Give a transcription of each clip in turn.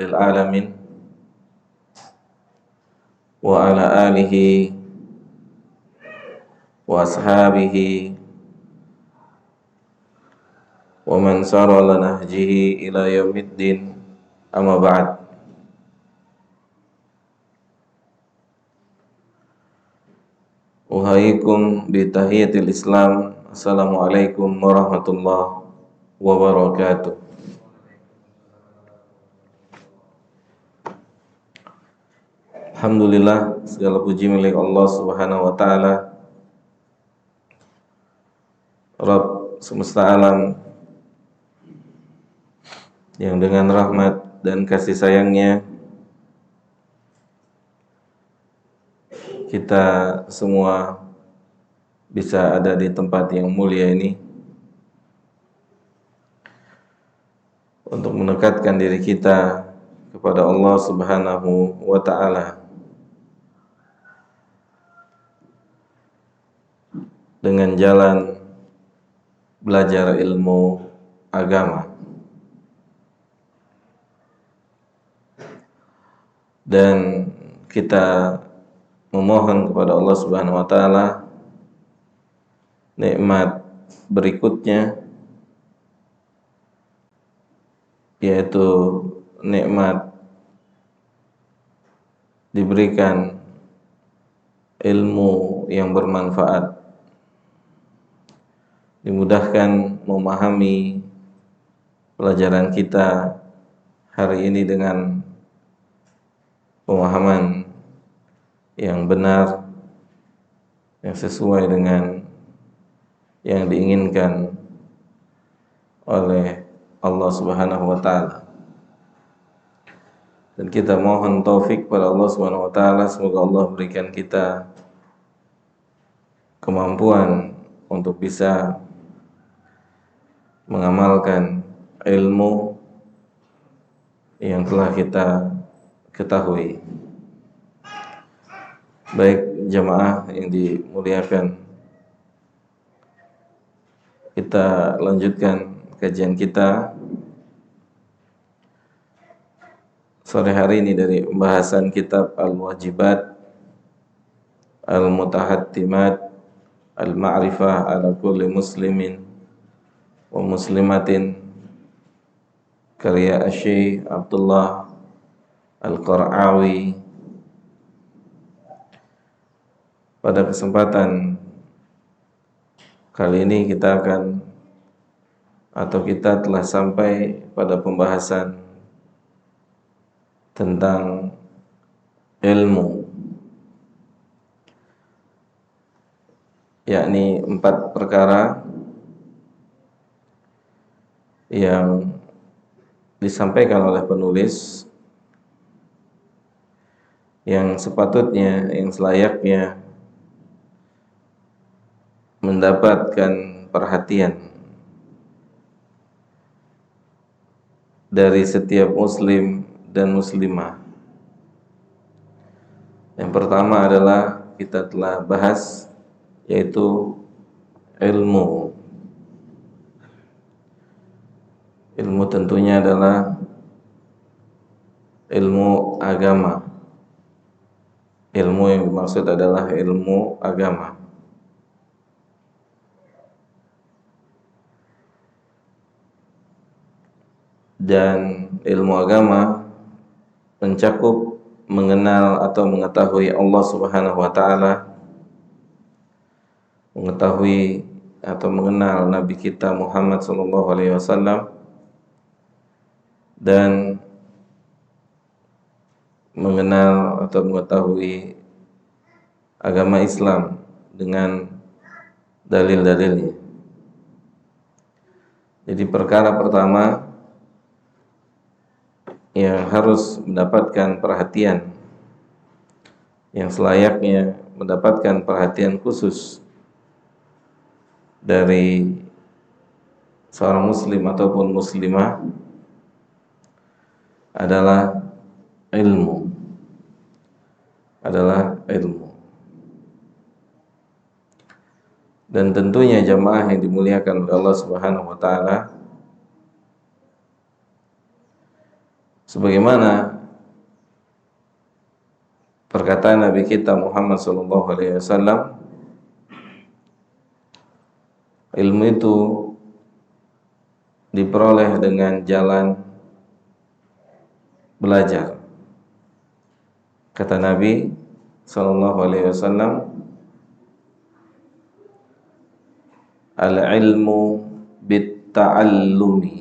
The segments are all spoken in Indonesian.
Alamin wa ala alihi wa ashabihi wa man sara ala nahjihi ila yaumiddin, amma ba'd. Uhayyikum bi tahiyatil Islam. Assalamualaikum warahmatullahi wabarakatuh. Alhamdulillah, segala puji milik Allah Subhanahu wa taala, Rabb semesta alam, yang dengan rahmat dan kasih sayangnya kita semua bisa ada di tempat yang mulia ini untuk mendekatkan diri kita kepada Allah Subhanahu wa taala dengan jalan belajar ilmu agama. Dan kita memohon kepada Allah Subhanahu wa taala nikmat berikutnya, yaitu nikmat diberikan ilmu yang bermanfaat, dimudahkan memahami pelajaran kita hari ini dengan pemahaman yang benar, yang sesuai dengan yang diinginkan oleh Allah Subhanahu wa taala. Dan kita mohon taufik pada Allah Subhanahu wa taala, semoga Allah berikan kita kemampuan untuk bisa mengamalkan ilmu yang telah kita ketahui. Baik jamaah yang dimuliakan, kita lanjutkan kajian kita sore hari ini dari pembahasan kitab Al-Wajibat Al-Mutahattimat Al-Ma'rifah ala kulli muslimin wa muslimatin, karya Syekh Abdullah Al-Qara'awi. Pada kesempatan kali ini kita telah sampai pada pembahasan tentang ilmu, yakni 4 perkara yang disampaikan oleh penulis yang sepatutnya, yang selayaknya mendapatkan perhatian dari setiap muslim dan muslimah. Yang pertama adalah kita telah bahas, yaitu ilmu. Ilmu tentunya adalah ilmu agama. Ilmu yang dimaksud adalah ilmu agama. Dan ilmu agama mencakup mengenal atau mengetahui Allah Subhanahu wa taala, mengetahui atau mengenal Nabi kita Muhammad sallallahu alaihi wasallam, dan mengenal atau mengetahui agama Islam dengan dalil-dalilnya. Jadi perkara pertama yang harus mendapatkan perhatian, yang selayaknya mendapatkan perhatian khusus dari seorang muslim ataupun muslimah adalah ilmu. Dan tentunya jamaah yang dimuliakan oleh Allah Subhanahu wa taala, Sebagaimana perkataan Nabi kita Muhammad SAW, ilmu itu diperoleh dengan jalan belajar. Kata Nabi SAW, al-ilmu bit-ta'allumi,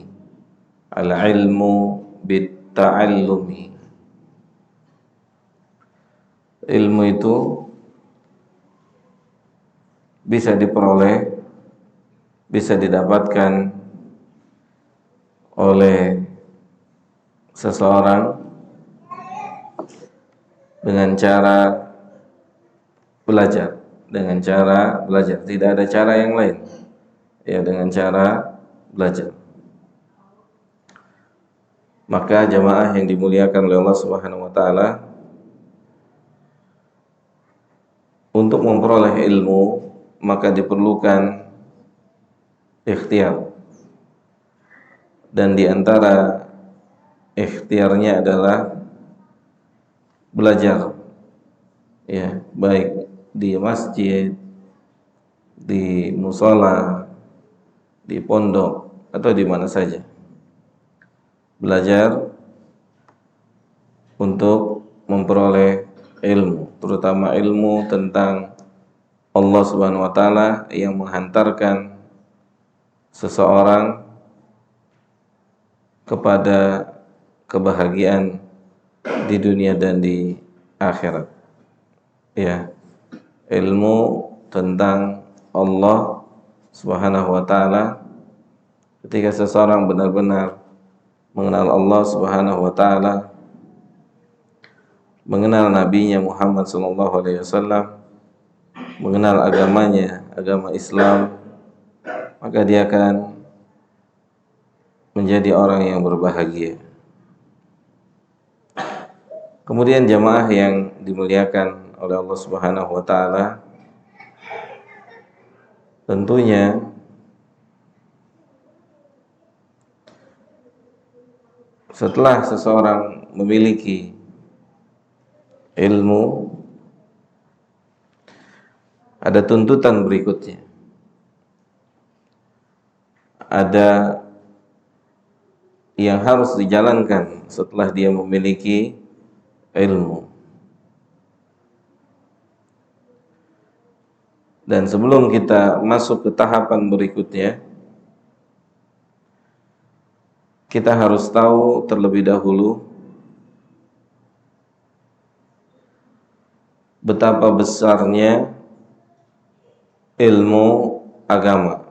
al-ilmu bit-ta'allumi. Ilmu itu bisa diperoleh, bisa didapatkan oleh seseorang dengan cara belajar, tidak ada cara yang lain, ya, dengan cara belajar. Maka jamaah yang dimuliakan oleh Allah Subhanahu wa taala, untuk memperoleh ilmu maka diperlukan ikhtiar, dan di antara ikhtiarnya adalah belajar, ya, baik di masjid, di musola, di pondok, atau di mana saja. Belajar untuk memperoleh ilmu, terutama ilmu tentang Allah Subhanahu wa taala yang menghantarkan seseorang kepada kebahagiaan di dunia dan di akhirat. Ya, ilmu tentang Allah Subhanahu wa taala, ketika seseorang benar-benar mengenal Allah Subhanahu wa taala, mengenal nabinya Muhammad SAW, mengenal agamanya, agama Islam, maka dia akan menjadi orang yang berbahagia. Kemudian jamaah yang dimuliakan oleh Allah Subhanahu wa taala, tentunya setelah seseorang memiliki ilmu, ada tuntutan berikutnya. Ada yang harus dijalankan setelah dia memiliki ilmu. Dan sebelum kita masuk ke tahapan berikutnya, kita harus tahu terlebih dahulu betapa besarnya ilmu agama,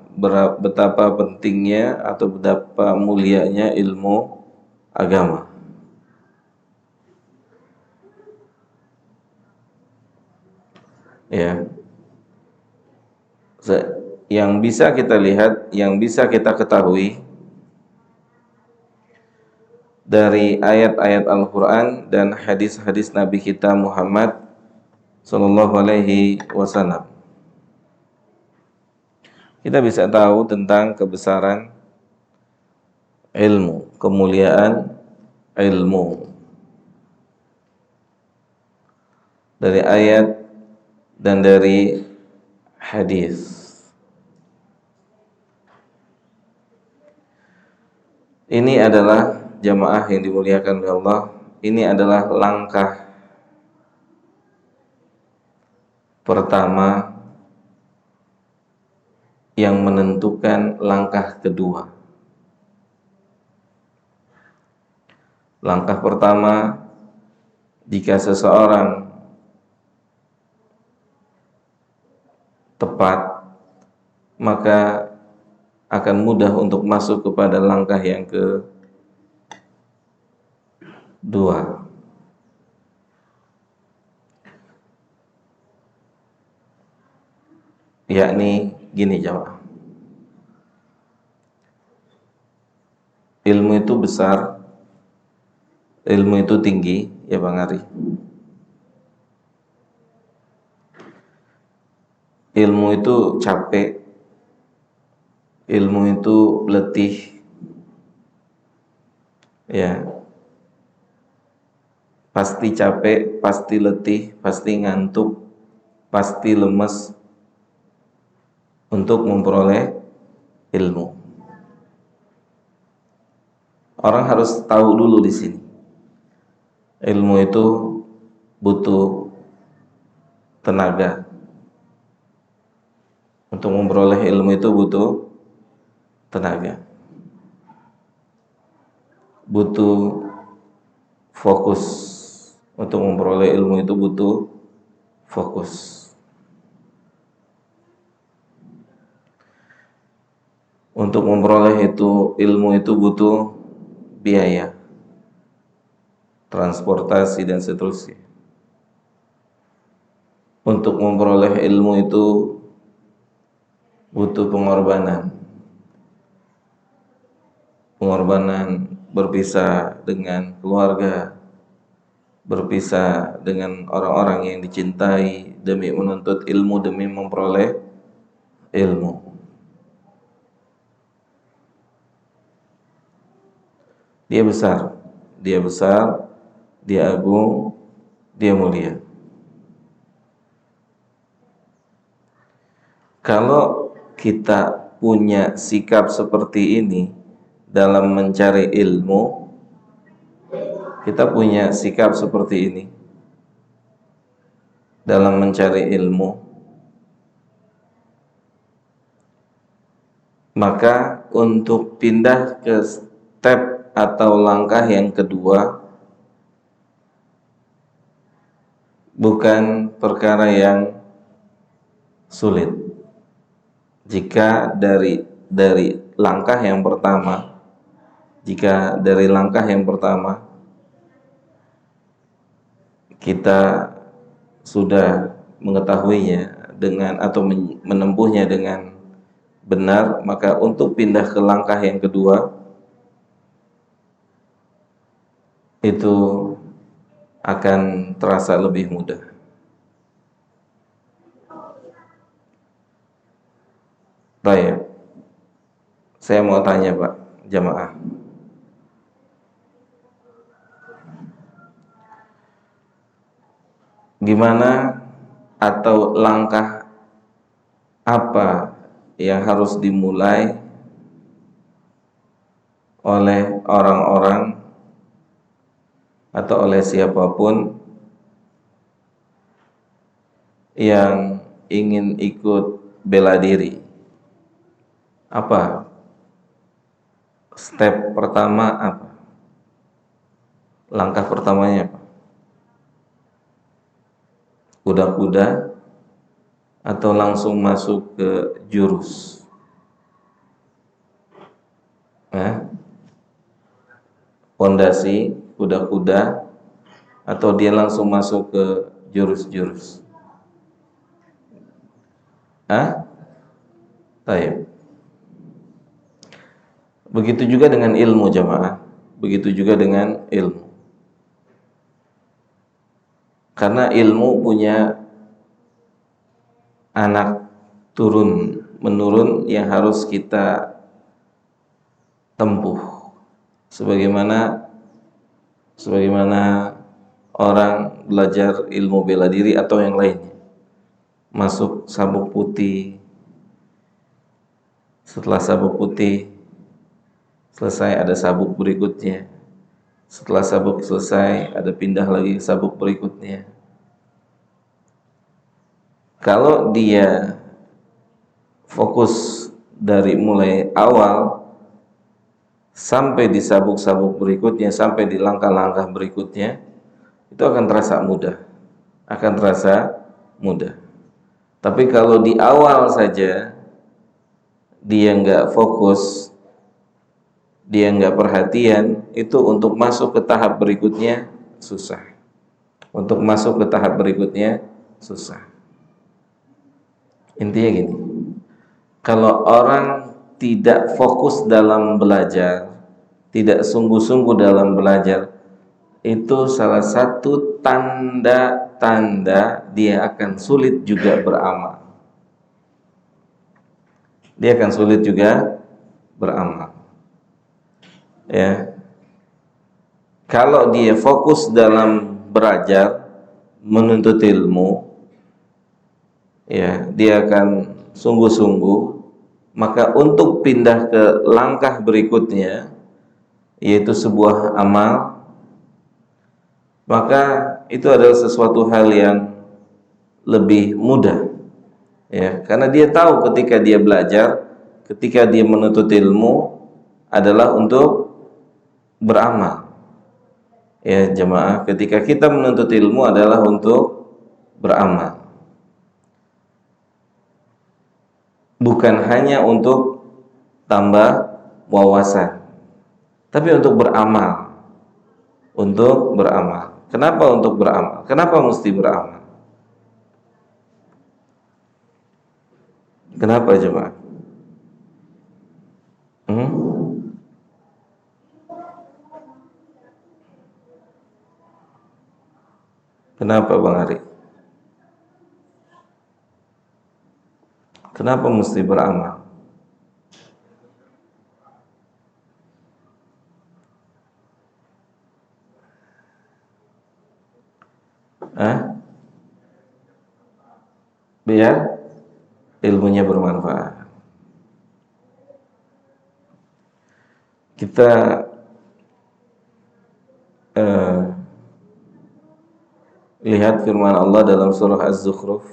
betapa pentingnya atau betapa mulianya ilmu agama. Ya, yang bisa kita lihat, yang bisa kita ketahui dari ayat-ayat Al-Quran dan hadis-hadis Nabi kita Muhammad Sallallahu Alaihi Wasallam, kita bisa tahu tentang kebesaran ilmu, kemuliaan ilmu dari ayat dan dari hadis. Ini adalah jamaah yang dimuliakan oleh Allah, ini adalah langkah pertama yang menentukan langkah kedua. Langkah pertama, jika seseorang tepat, maka akan mudah untuk masuk kepada langkah yang kedua. Yakni gini jamaah, ilmu itu besar, ilmu itu tinggi, ya Bang Ari. Ilmu itu capek, ilmu itu letih, ya. pasti capek, pasti letih, pasti ngantuk, pasti lemes untuk memperoleh ilmu. Orang harus tahu dulu di sini, ilmu itu butuh tenaga. Untuk memperoleh ilmu itu butuh tenaga, butuh fokus. Untuk memperoleh ilmu itu butuh fokus. Untuk memperoleh ilmu itu butuh biaya, transportasi dan seterusnya. Untuk memperoleh ilmu itu butuh pengorbanan. Pengorbanan berpisah dengan keluarga, berpisah dengan orang-orang yang dicintai demi menuntut ilmu, demi memperoleh ilmu. Dia besar, dia agung, dia mulia. Kalau kita punya sikap seperti ini dalam mencari ilmu, kita punya sikap seperti ini dalam mencari ilmu, maka untuk pindah ke step atau langkah yang kedua bukan perkara yang sulit. Jika dari langkah yang pertama, kita sudah mengetahuinya dengan atau menempuhnya dengan benar, maka untuk pindah ke langkah yang kedua itu akan terasa lebih mudah. Baik, saya mau tanya Pak, jamaah. Gimana atau langkah apa yang harus dimulai oleh orang-orang atau oleh siapapun yang ingin ikut bela diri? Apa step pertama, apa langkah pertamanya, apa? Kuda-kuda atau langsung masuk ke jurus? Pondasi kuda-kuda atau dia langsung masuk ke jurus-jurus? Baik. Begitu juga dengan ilmu, jamaah. Begitu juga dengan ilmu. Karena ilmu punya anak turun menurun yang harus kita tempuh. Sebagaimana orang belajar ilmu bela diri atau yang lainnya. Masuk sabuk putih. Setelah sabuk putih selesai, ada sabuk berikutnya. Setelah sabuk selesai, ada pindah lagi sabuk berikutnya. Kalau dia fokus dari mulai awal sampai di sabuk-sabuk berikutnya, sampai di langkah-langkah berikutnya, itu akan terasa mudah. Tapi kalau di awal saja dia nggak fokus, dia nggak perhatian, itu untuk masuk ke tahap berikutnya susah. Intinya gini, kalau orang tidak fokus dalam belajar, tidak sungguh-sungguh dalam belajar, itu salah satu tanda-tanda dia akan sulit juga beramal. Ya. Kalau dia fokus dalam belajar, menuntut ilmu, ya, dia akan sungguh-sungguh, maka untuk pindah ke langkah berikutnya, yaitu sebuah amal, maka itu adalah sesuatu hal yang lebih mudah, ya, karena dia tahu ketika dia belajar, ketika dia menuntut ilmu adalah untuk beramal. Ya jemaah, ketika kita menuntut ilmu adalah untuk beramal, bukan hanya untuk tambah wawasan, tapi untuk beramal. Untuk beramal. Kenapa untuk beramal? Kenapa mesti beramal? Kenapa jemaah? Kenapa Bang Ari? Kenapa mesti beramal? Biar ilmunya bermanfaat. Kita lihat firman Allah dalam surah Az-Zukhruf.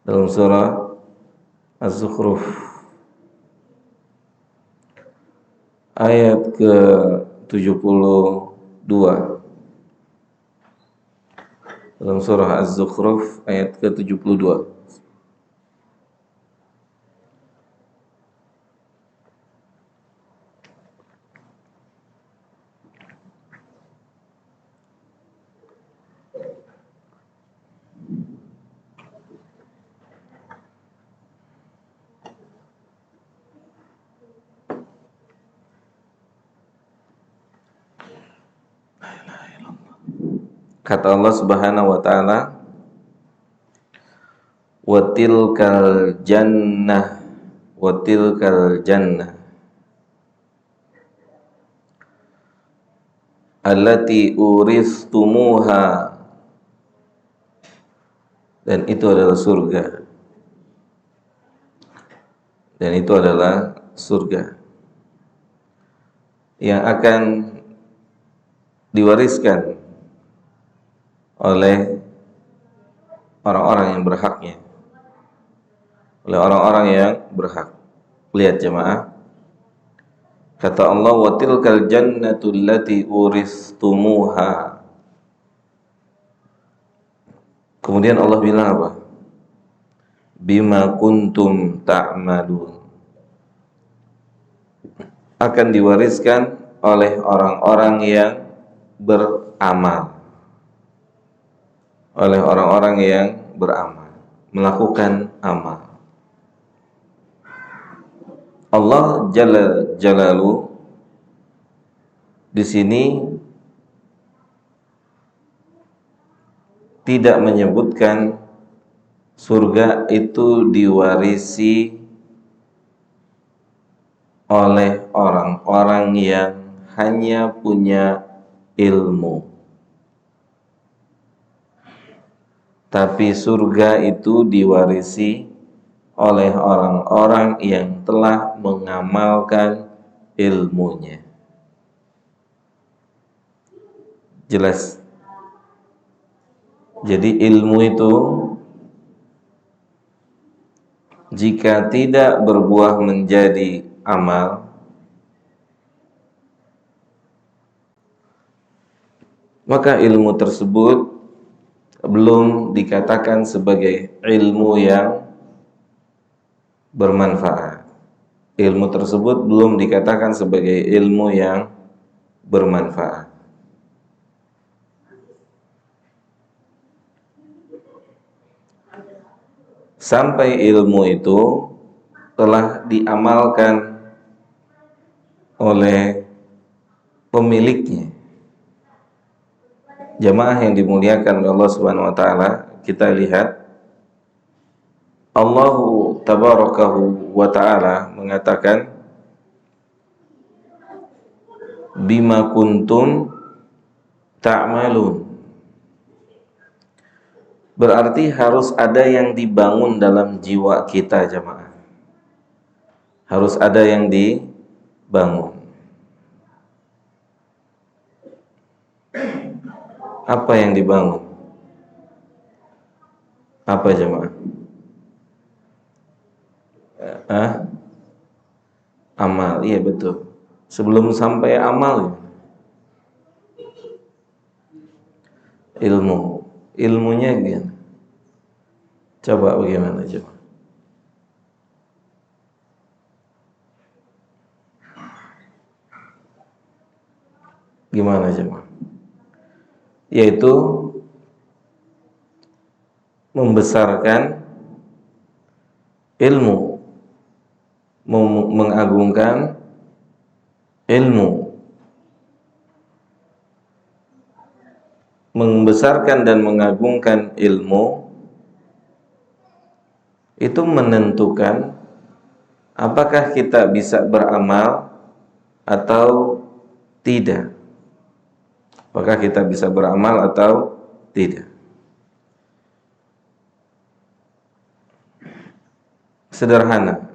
Dalam surah Az-Zukhruf ayat ke-72. Dalam surah Az-Zukhruf ayat ke-72. Kata Allah Subhanahu wa taala, "Wa tilkal jannah allati uristumuha." Dan itu adalah surga. Dan itu adalah surga yang akan diwariskan oleh orang-orang yang berhaknya, oleh orang-orang yang berhak. Lihat jemaah, kata Allah, wa tilkal jannatu allati uristumuha. Kemudian Allah bilang apa? Bima kuntum ta'malun. Akan diwariskan oleh orang-orang yang beramal, oleh orang-orang yang beramal, melakukan amal. Allah Jalla Jalalu di sini tidak menyebutkan surga itu diwarisi oleh orang-orang yang hanya punya ilmu, tapi surga itu diwarisi oleh orang-orang yang telah mengamalkan ilmunya. Jelas? Jadi ilmu itu jika tidak berbuah menjadi amal, maka ilmu tersebut belum dikatakan sebagai ilmu yang bermanfaat. Ilmu tersebut belum dikatakan sebagai ilmu yang bermanfaat. Sampai ilmu itu telah diamalkan oleh pemiliknya. Jamaah yang dimuliakan oleh Allah Subhanahu wa taala, kita lihat Allah tabarakahu wa ta'ala mengatakan bima kuntum ta'malun. Berarti harus ada yang dibangun dalam jiwa kita, jamaah. Harus ada yang dibangun. Apa yang dibangun? Apa, jamaah? Amal, iya betul. Sebelum sampai amal, ilmunya gimana? Coba bagaimana, coba? Gimana, coba? Yaitu membesarkan ilmu, mengagungkan ilmu, membesarkan dan mengagungkan ilmu itu menentukan apakah kita bisa beramal atau tidak. Apakah kita bisa beramal atau tidak. Sederhana.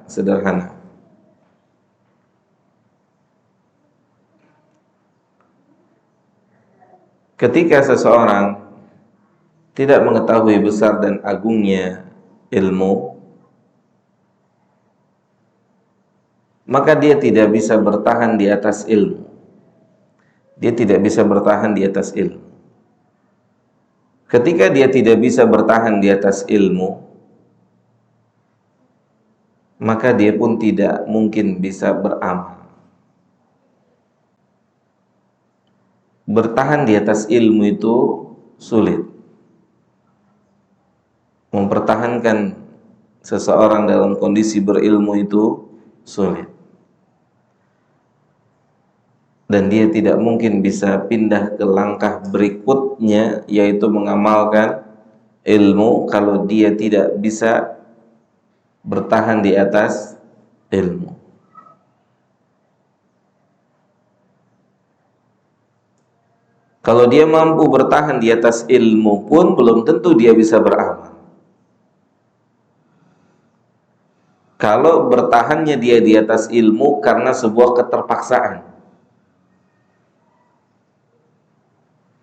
Ketika seseorang tidak mengetahui besar dan agungnya ilmu, maka dia tidak bisa bertahan di atas ilmu. Dia tidak bisa bertahan di atas ilmu. Ketika dia tidak bisa bertahan di atas ilmu, maka dia pun tidak mungkin bisa beramal. Bertahan di atas ilmu itu sulit. Mempertahankan seseorang dalam kondisi berilmu itu sulit. Dan dia tidak mungkin bisa pindah ke langkah berikutnya, yaitu mengamalkan ilmu, kalau dia tidak bisa bertahan di atas ilmu. Kalau dia mampu bertahan di atas ilmu pun belum tentu dia bisa beramal. Kalau bertahannya dia di atas ilmu karena sebuah keterpaksaan.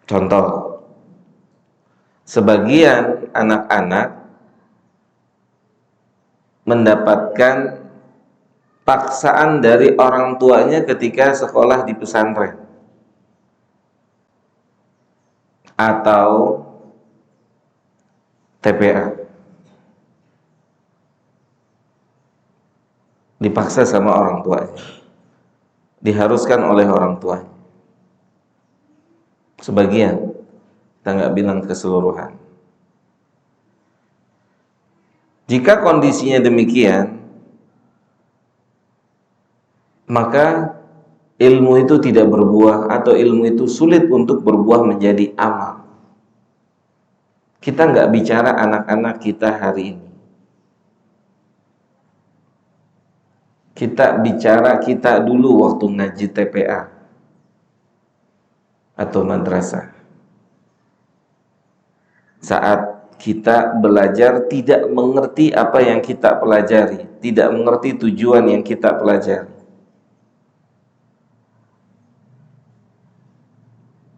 Contoh, sebagian anak-anak mendapatkan paksaan dari orang tuanya ketika sekolah di pesantren atau TPA. Dipaksa sama orang tuanya, diharuskan oleh orang tuanya. Sebagian, kita nggak bilang keseluruhan. Jika kondisinya demikian, maka ilmu itu tidak berbuah, atau ilmu itu sulit untuk berbuah menjadi amal. Kita nggak bicara anak-anak kita hari ini. Kita bicara kita dulu waktu ngaji TPA atau madrasah. Saat kita belajar tidak mengerti apa yang kita pelajari, tidak mengerti tujuan yang kita pelajari,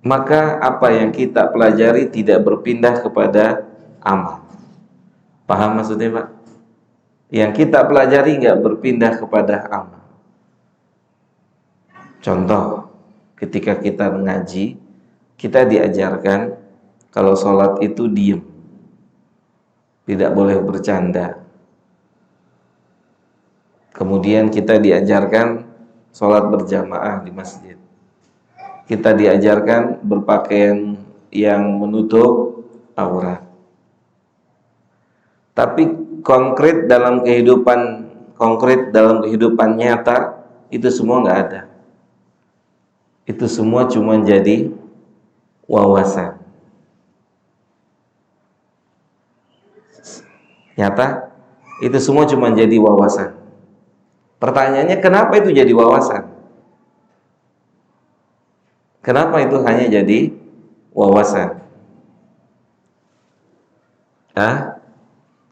maka apa yang kita pelajari tidak berpindah kepada amal. Paham maksudnya, Pak? Yang kita pelajari nggak berpindah kepada amal. Contoh, ketika kita mengaji, kita diajarkan kalau sholat itu diem, tidak boleh bercanda. Kemudian kita diajarkan sholat berjamaah di masjid. Kita diajarkan berpakaian yang menutup aurat. Tapi konkret dalam kehidupan nyata itu semua nggak ada. Itu semua cuma jadi wawasan. Nyata itu semua cuma jadi wawasan. Pertanyaannya, kenapa itu jadi wawasan? Kenapa itu hanya jadi wawasan. Hah?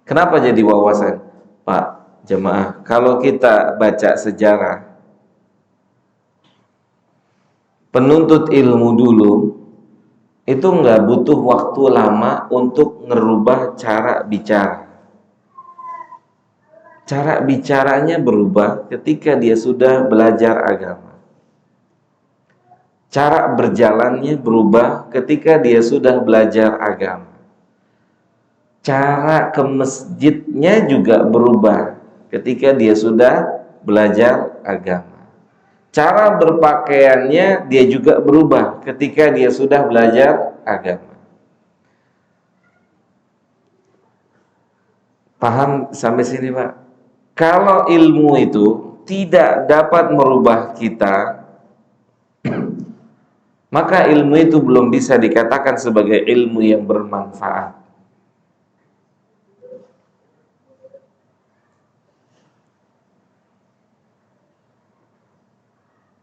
Kenapa jadi wawasan? Pak jemaah, kalau kita baca sejarah, penuntut ilmu dulu itu nggak butuh waktu lama untuk ngerubah cara bicara. Cara bicaranya berubah ketika dia sudah belajar agama. Cara berjalannya berubah ketika dia sudah belajar agama. Cara ke masjidnya juga berubah ketika dia sudah belajar agama. Cara berpakaiannya dia juga berubah ketika dia sudah belajar agama. Paham sampai sini, Pak? Kalau ilmu itu tidak dapat merubah kita, maka ilmu itu belum bisa dikatakan sebagai ilmu yang bermanfaat.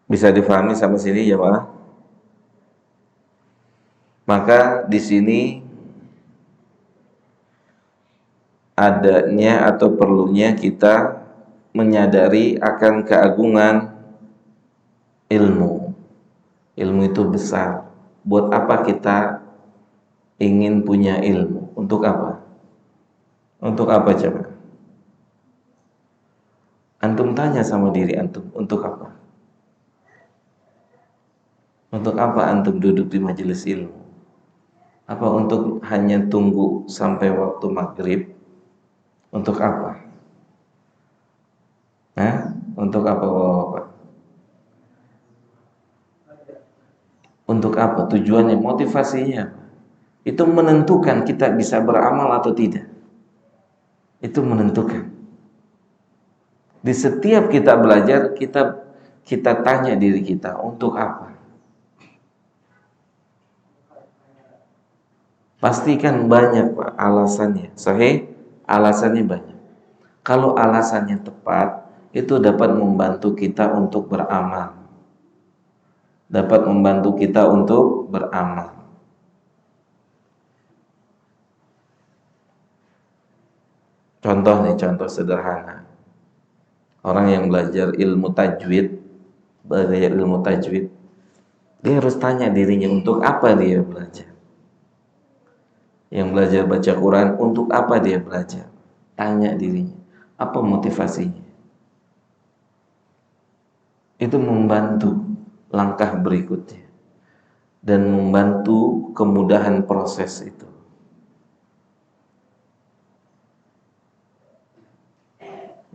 Bisa difahami sampai sini ya, Pak? Maka di sini adanya atau perlunya kita menyadari akan keagungan ilmu. Ilmu itu besar. Buat apa kita ingin punya ilmu? Untuk apa? Untuk apa coba? Antum tanya sama diri antum, untuk apa? Untuk apa antum duduk di majelis ilmu? Apa untuk hanya tunggu sampai waktu maghrib? Untuk apa? Hah? Untuk apa, Bapak? Untuk apa? Tujuannya, motivasinya. Itu menentukan kita bisa beramal atau tidak. Itu menentukan. Di setiap kita belajar, kita tanya diri kita, untuk apa? Pastikan banyak, Pak, alasannya. Sahih, alasannya banyak. Kalau alasannya tepat, itu dapat membantu kita untuk beramal. Dapat membantu kita untuk beramal. Contoh nih, contoh sederhana. Orang yang belajar ilmu tajwid, dia harus tanya dirinya untuk apa dia belajar. Yang belajar baca Quran, untuk apa dia belajar? Tanya dirinya, apa motivasinya? Itu membantu langkah berikutnya dan membantu kemudahan proses itu.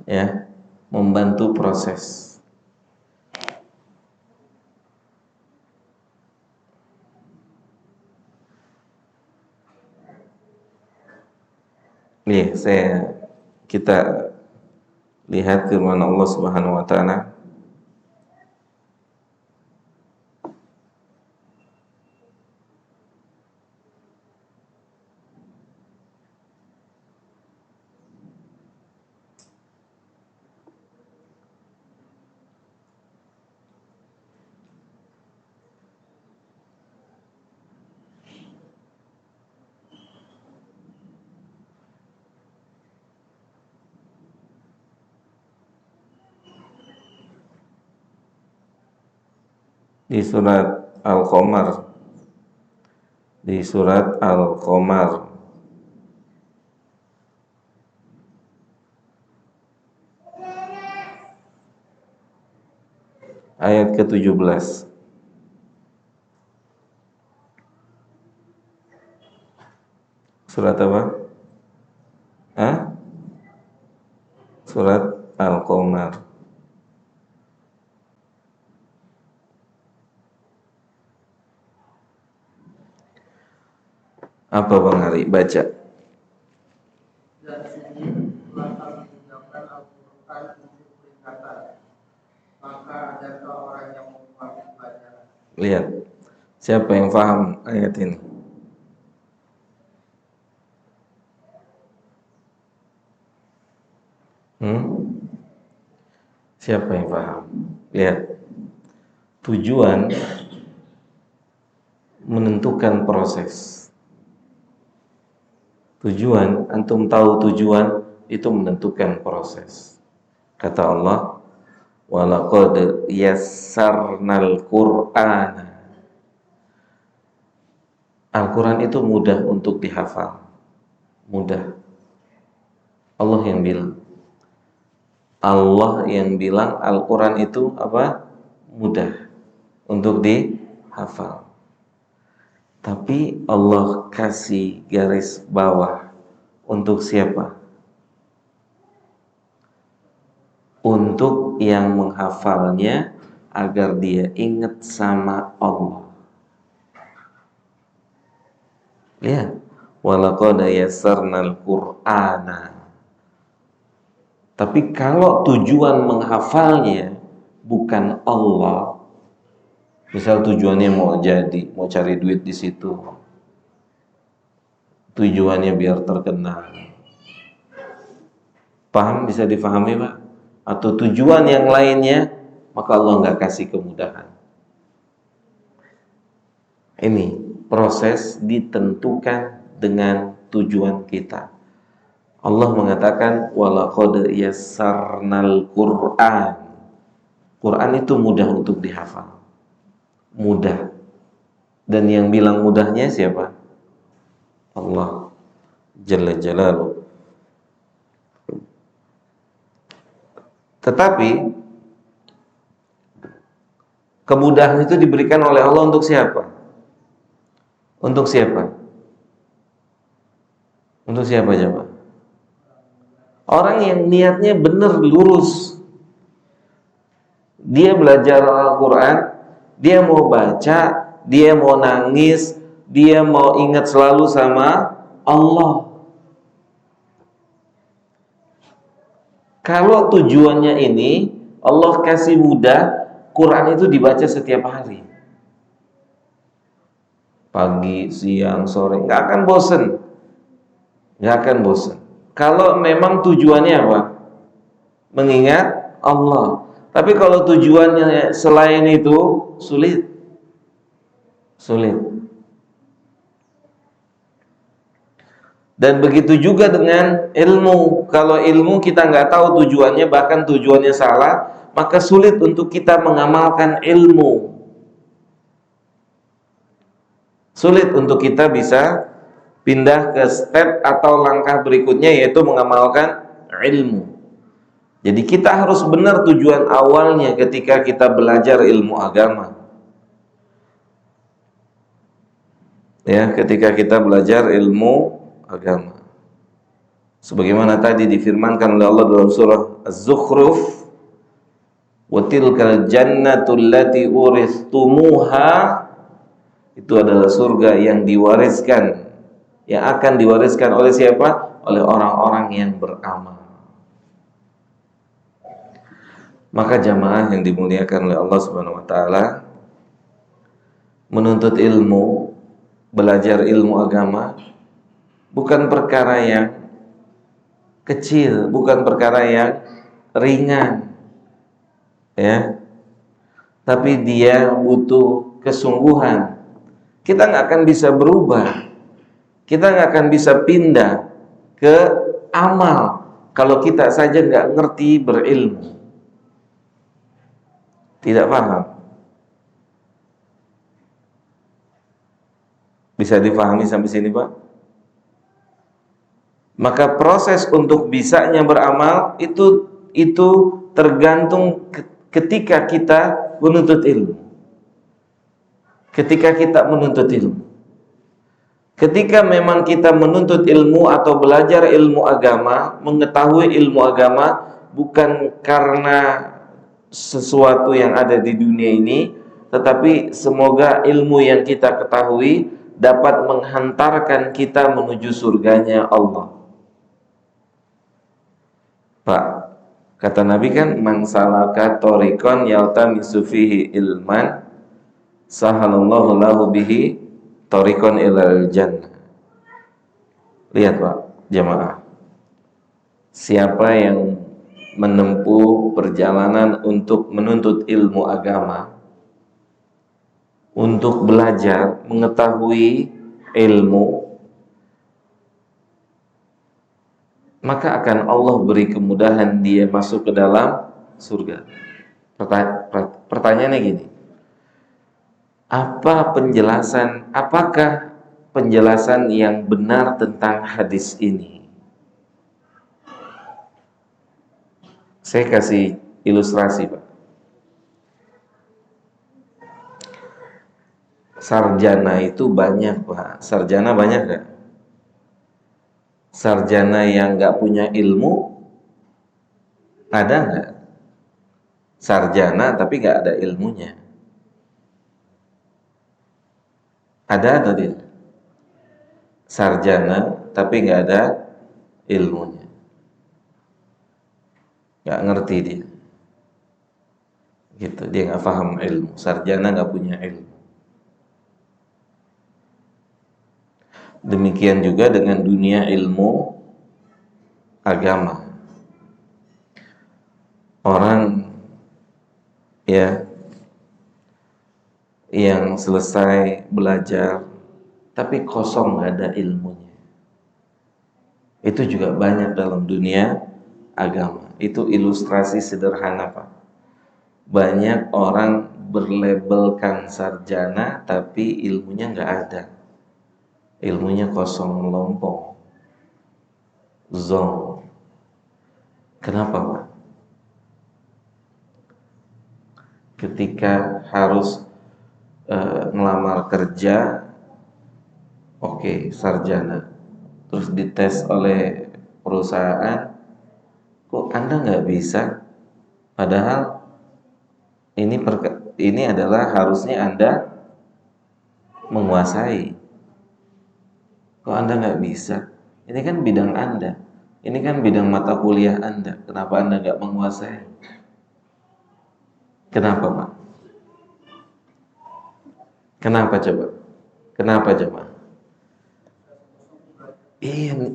Ya, membantu proses. Nih, kita lihat firman Allah Subhanahu wa taala. Di surat Al-Qamar, ayat ke-17. Surat apa? Hah? Surat Al-Qamar. Apa Bang Ari? Baca. Lihat. Siapa yang paham ayat ini? Siapa yang paham? Lihat. Tujuan menentukan proses. Tujuan, antum tahu tujuan, itu menentukan proses. Kata Allah, walaqad yassarnal Qur'ana. Al-Quran itu mudah untuk dihafal, mudah. Allah yang bilang. Allah yang bilang Al-Quran itu apa? Mudah untuk dihafal. Tapi Allah kasih garis bawah untuk siapa? Untuk yang menghafalnya agar dia ingat sama Allah. Lihat, walaqad yassarnal Qur'ana. Tapi kalau tujuan menghafalnya bukan Allah, misal tujuannya mau cari duit di situ, tujuannya biar terkenal, paham, bisa difahami Pak? Atau tujuan yang lainnya, maka Allah nggak kasih kemudahan. Ini proses ditentukan dengan tujuan kita. Allah mengatakan walaqad yassarnal Qur'an. Quran itu mudah untuk dihafal, mudah. Dan yang bilang mudahnya siapa? Allah Jalla Jalaluhu. Tetapi kemudahan itu diberikan oleh Allah untuk siapa? Untuk siapa? Untuk siapa coba? Orang yang niatnya benar, lurus. Dia belajar Al-Quran, dia mau baca, dia mau nangis, dia mau ingat selalu sama Allah. Kalau tujuannya ini, Allah kasih mudah, Quran itu dibaca setiap hari. Pagi, siang, sore, nggak akan bosen. Nggak akan bosen. Kalau memang tujuannya apa? Mengingat Allah. Tapi kalau tujuannya selain itu, sulit. Sulit. Dan begitu juga dengan ilmu. Kalau ilmu kita nggak tahu tujuannya, bahkan tujuannya salah, maka sulit untuk kita mengamalkan ilmu. Sulit untuk kita bisa pindah ke step atau langkah berikutnya, yaitu mengamalkan ilmu. Jadi kita harus benar tujuan awalnya ketika kita belajar ilmu agama. Ya, ketika kita belajar ilmu agama. Sebagaimana tadi difirmankan oleh Allah dalam surah Az-Zukhruf, wa tilkal jannatul lati uristumuha, itu adalah surga yang diwariskan, yang akan diwariskan oleh siapa? Oleh orang-orang yang beramal. Maka jamaah yang dimuliakan oleh Allah Subhanahu wa taala, menuntut ilmu, belajar ilmu agama bukan perkara yang kecil, bukan perkara yang ringan, ya. Tapi dia butuh kesungguhan. Kita nggak akan bisa berubah, kita nggak akan bisa pindah ke amal kalau kita saja nggak ngerti berilmu. Tidak paham. Bisa difahami sampai sini, Pak? Maka proses untuk bisanya beramal itu tergantung ketika kita menuntut ilmu. Ketika kita menuntut ilmu. Ketika memang kita menuntut ilmu atau belajar ilmu agama, mengetahui ilmu agama bukan karena sesuatu yang ada di dunia ini, tetapi semoga ilmu yang kita ketahui dapat menghantarkan kita menuju surganya Allah. Pak, kata Nabi kan, man salaka thoriqan yaltamisu fihi ilman sahalallahu lahu bihi thoriqan ilal jannah. Lihat Pak, jamaah, siapa yang menempuh perjalanan untuk menuntut ilmu agama, untuk belajar, mengetahui ilmu, maka akan Allah beri kemudahan dia masuk ke dalam surga. Pertanyaannya gini, apakah penjelasan yang benar tentang hadis ini? Saya kasih ilustrasi, Pak. Sarjana itu banyak, Pak. Sarjana banyak gak? Sarjana yang gak punya ilmu ada nggak? Sarjana tapi gak ada ilmunya ada atau tidak? Sarjana tapi gak ada ilmunya, gak ngerti dia gitu, dia gak paham ilmu. Sarjana gak punya ilmu. Demikian juga dengan dunia ilmu agama. Orang ya yang selesai belajar tapi kosong gak ada ilmunya, itu juga banyak dalam dunia agama. Itu ilustrasi sederhana, Pak. Banyak orang berlabelkan sarjana tapi ilmunya nggak ada, ilmunya kosong melompong, zong. Kenapa, Pak? Ketika harus ngelamar kerja, oke, sarjana, terus dites oleh perusahaan, kok Anda nggak bisa? Padahal ini adalah harusnya Anda menguasai. Kok Anda nggak bisa? Ini kan bidang Anda, ini kan bidang mata kuliah Anda. Kenapa Anda nggak menguasai? Kenapa, Pak? Kenapa coba? Kenapa coba? Iya,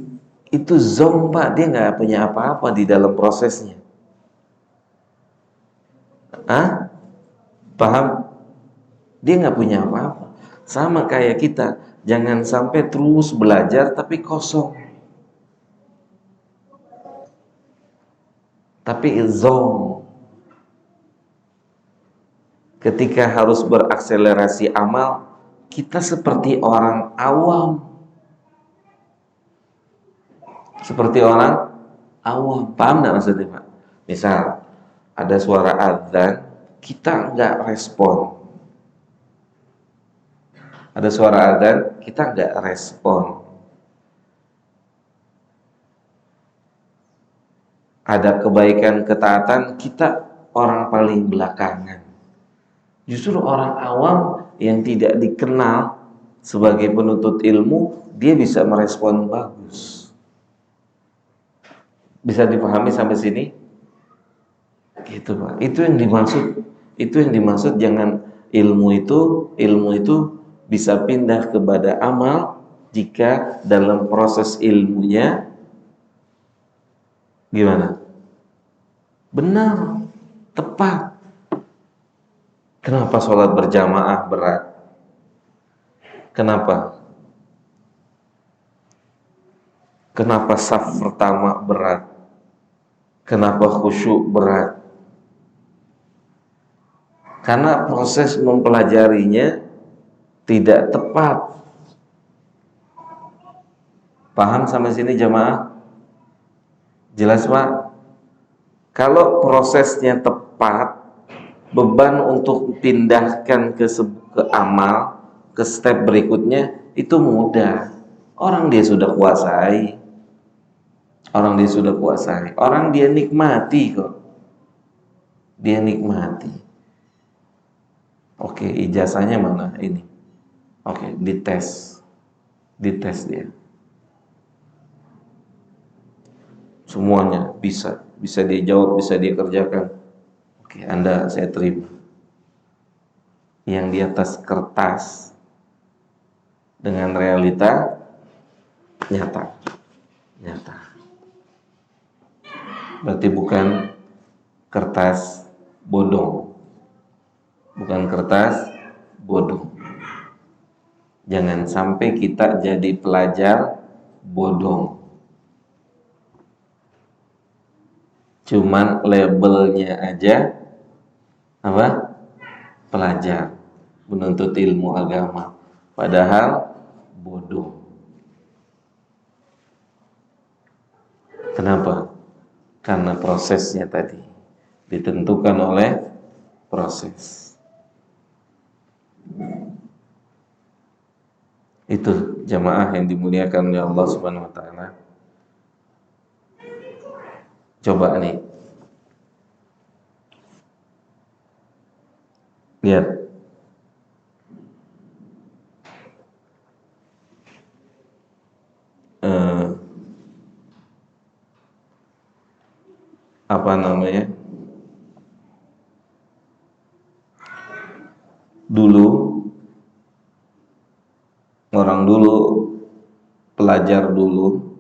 itu zong, Pak. Dia nggak punya apa-apa di dalam prosesnya. Hah? Paham? Dia nggak punya apa-apa. Sama kayak kita, jangan sampai terus belajar tapi kosong. Tapi zong. Ketika harus berakselerasi amal, kita seperti orang awam. Seperti orang awam. Paham nggak maksudnya, Pak? Misal ada suara adzan, kita nggak respon. Ada suara adzan, kita nggak respon. Ada kebaikan ketaatan, kita orang paling belakangan. Justru orang awam yang tidak dikenal sebagai penuntut ilmu, dia bisa merespon bagus. Bisa dipahami sampai sini? Gitu, Pak. Itu yang dimaksud jangan ilmu itu bisa pindah kepada amal jika dalam proses ilmunya gimana? Benar, tepat. Kenapa sholat berjamaah berat? Kenapa? Kenapa saf pertama berat? Kenapa khusyuk berat? Karena proses mempelajarinya tidak tepat. Paham sampai sini jamaah? Jelas, Pak? Kalau prosesnya tepat, beban untuk pindahkan ke amal, ke step berikutnya itu mudah. Orang dia sudah kuasai. Orang dia nikmati kok. Dia nikmati. Oke, ijazahnya mana? Ini. Oke, dites dia. Semuanya bisa dia jawab, bisa dia kerjakan. Oke, saya terima. Yang di atas kertas dengan realita nyata. Berarti bukan kertas bodong. Jangan sampai kita jadi pelajar bodoh. Cuman labelnya aja apa? Pelajar, menuntut ilmu agama, padahal bodoh. Kenapa? Karena prosesnya tadi ditentukan oleh proses. Itu jamaah yang dimuliakan oleh Allah Subhanahu wa taala. Coba nih lihat apa namanya? Dulu orang dulu, pelajar dulu,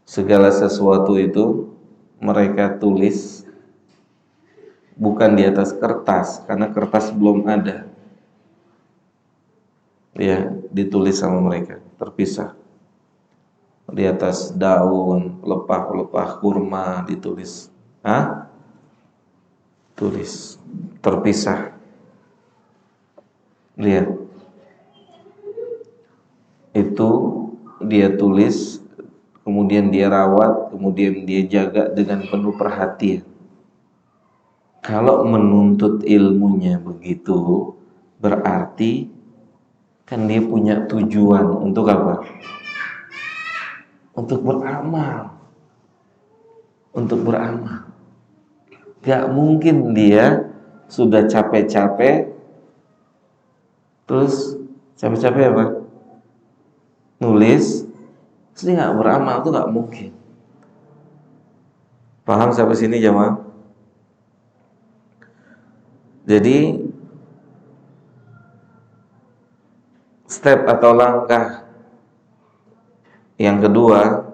segala sesuatu itu mereka tulis bukan di atas kertas, karena kertas belum ada. Ya, ditulis sama mereka, terpisah. Di atas daun, pelepah-pelepah kurma ditulis. Hah? Tulis, terpisah. Lihat. Itu dia tulis, kemudian dia rawat, kemudian dia jaga dengan penuh perhatian. Kalau menuntut ilmunya begitu, berarti kan dia punya tujuan untuk apa? Untuk beramal. Untuk beramal. Gak mungkin dia sudah capek-capek, terus capek-capek apa? Nulis, terus dia gak beramal, itu gak mungkin. Paham sampai sini jamaah? Jadi step atau langkah yang kedua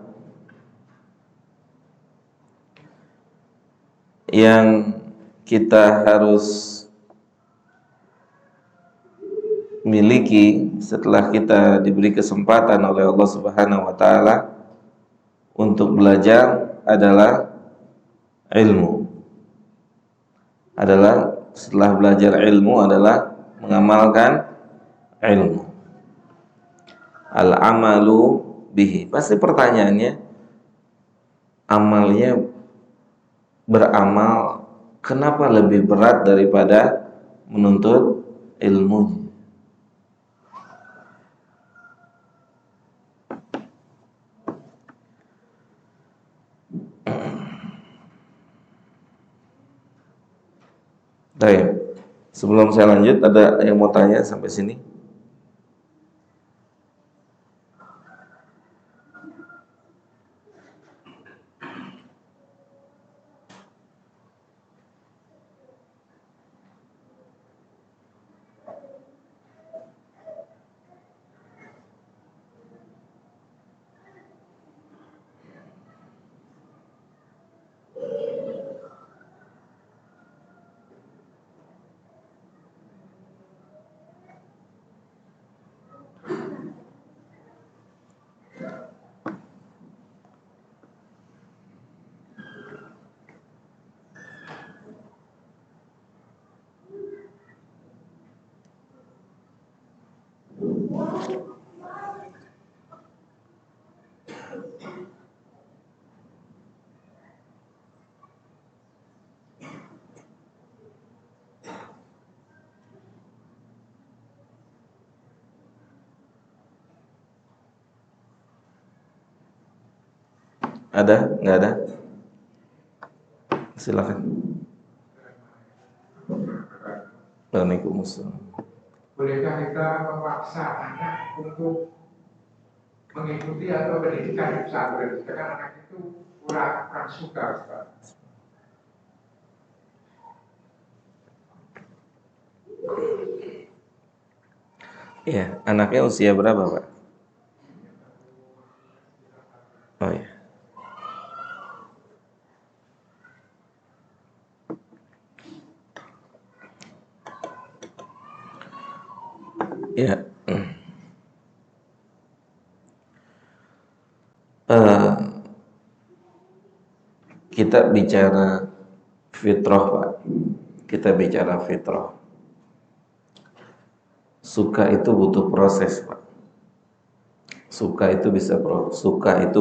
yang kita harus miliki setelah kita diberi kesempatan oleh Allah Subhanahu wa taala untuk belajar adalah ilmu. Adalah setelah belajar ilmu adalah mengamalkan ilmu. Al-amalu bihi. Pasti pertanyaannya, amalnya, beramal kenapa lebih berat daripada menuntut ilmu? Baik. Sebelum saya lanjut, ada yang mau tanya sampai sini? Ada? Nggak ada? Silakan. Waalaikumsalam. Bolehkah kita memaksa anak untuk mengikuti atau pendidikan di pesantren? Karena anak itu kurang suka, Pak. Iya, anaknya usia berapa, Pak? Oh ya. Ya. Eh, kita bicara fitrah, Pak. Kita bicara fitrah. Suka itu butuh proses, Pak. Suka itu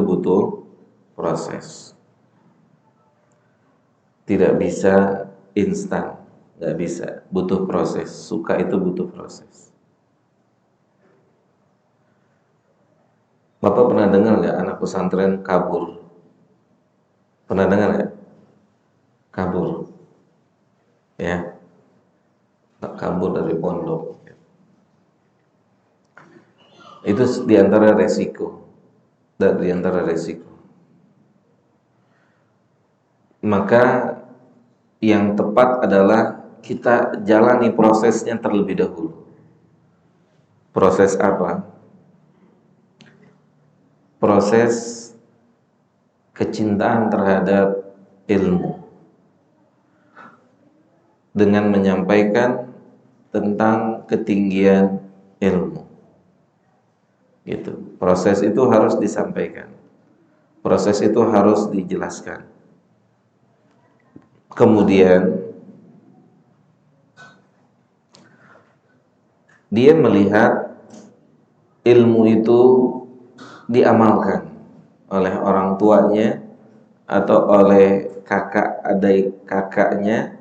butuh proses. Tidak bisa instan, nggak bisa. Butuh proses. Suka itu butuh proses. Bapak pernah dengar nggak anak pesantren kabur? Pernah dengar nggak? Kabur, ya, kabur dari pondok. Itu diantara resiko, dan diantara resiko. Maka yang tepat adalah kita jalani prosesnya terlebih dahulu. Proses apa? Proses kecintaan terhadap ilmu, dengan menyampaikan tentang ketinggian ilmu. Gitu. Proses itu harus disampaikan. Proses itu harus dijelaskan. Kemudian dia melihat ilmu itu diamalkan oleh orang tuanya atau oleh kakak adik kakaknya,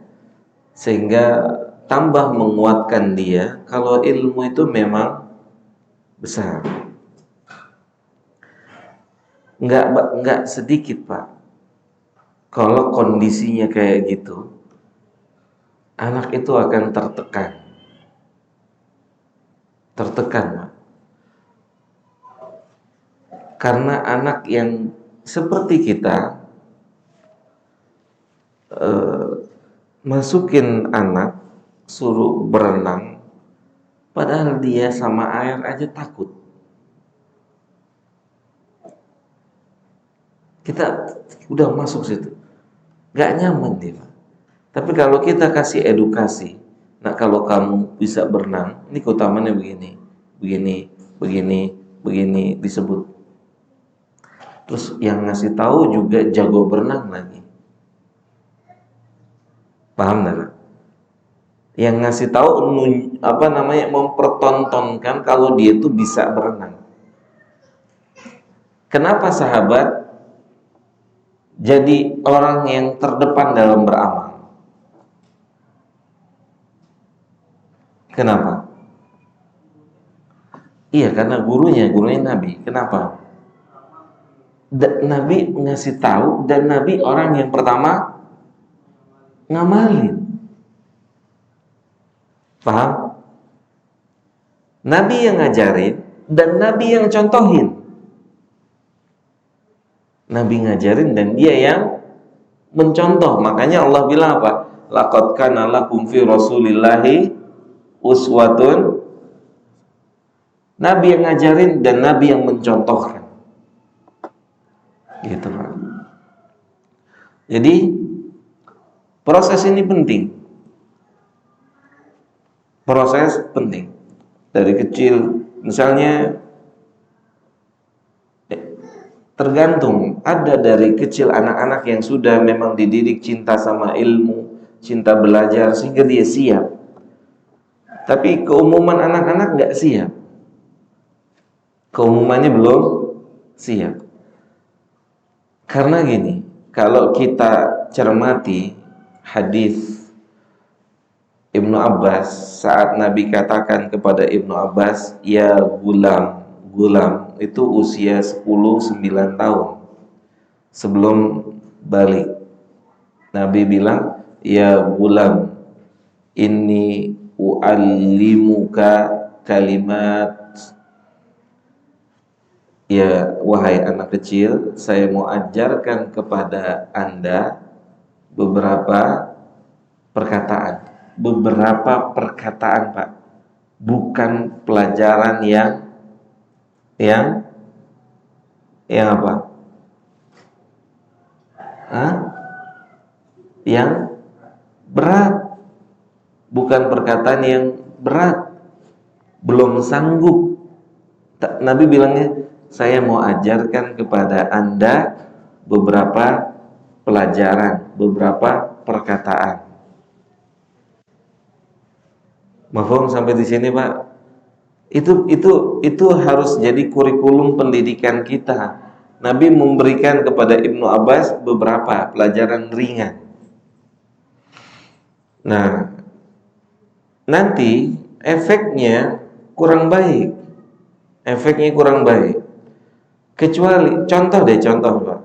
sehingga tambah menguatkan dia kalau ilmu itu memang besar. Enggak sedikit, Pak. Kalau kondisinya kayak gitu, anak itu akan tertekan, Pak. Karena anak yang seperti kita, masukin anak, suruh berenang, padahal dia sama air aja takut. Kita udah masuk situ, gak nyaman dia, Pak. Tapi kalau kita kasih edukasi, nah kalau kamu bisa berenang, ini keutamaannya begini, begini, disebut. Terus yang ngasih tahu juga jago berenang lagi. Paham enggak? Yang ngasih tahu mempertontonkan kalau dia itu bisa berenang. Kenapa sahabat jadi orang yang terdepan dalam beramal? Kenapa? Iya, karena gurunya Nabi. Kenapa? Nabi ngasih tahu, dan Nabi orang yang pertama ngamalin. Paham? Nabi yang ngajarin dan Nabi yang contohin. Nabi ngajarin dan dia yang mencontoh. Makanya Allah bilang apa? Laqad kana lakum fi Rasulillahi uswatun. Nabi yang ngajarin dan Nabi yang mencontohkan. Gitu, Pak. Jadi proses ini penting. Proses penting. Dari kecil, misalnya tergantung, ada dari kecil anak-anak yang sudah memang dididik cinta sama ilmu, cinta belajar sehingga dia siap. Tapi keumuman anak-anak nggak siap. Keumumannya belum siap. Karena gini, kalau kita cermati hadis Ibnu Abbas, saat Nabi katakan kepada Ibnu Abbas, ya gulam, itu usia 9 tahun sebelum balik. Nabi bilang, ya gulam, inni u'allimuka kalimat. Ya wahai anak kecil, saya mau ajarkan kepada Anda beberapa perkataan, Pak. Bukan pelajaran yang apa? Yang berat. Bukan perkataan yang berat. belum sanggup. Nabi bilangnya, saya mau ajarkan kepada Anda beberapa pelajaran, beberapa perkataan. Mafhum sampai di sini, Pak? Itu harus jadi kurikulum pendidikan kita. Nabi memberikan kepada Ibnu Abbas beberapa pelajaran ringan. Nah, nanti efeknya kurang baik. Efeknya kurang baik. Kecuali, contoh Pak.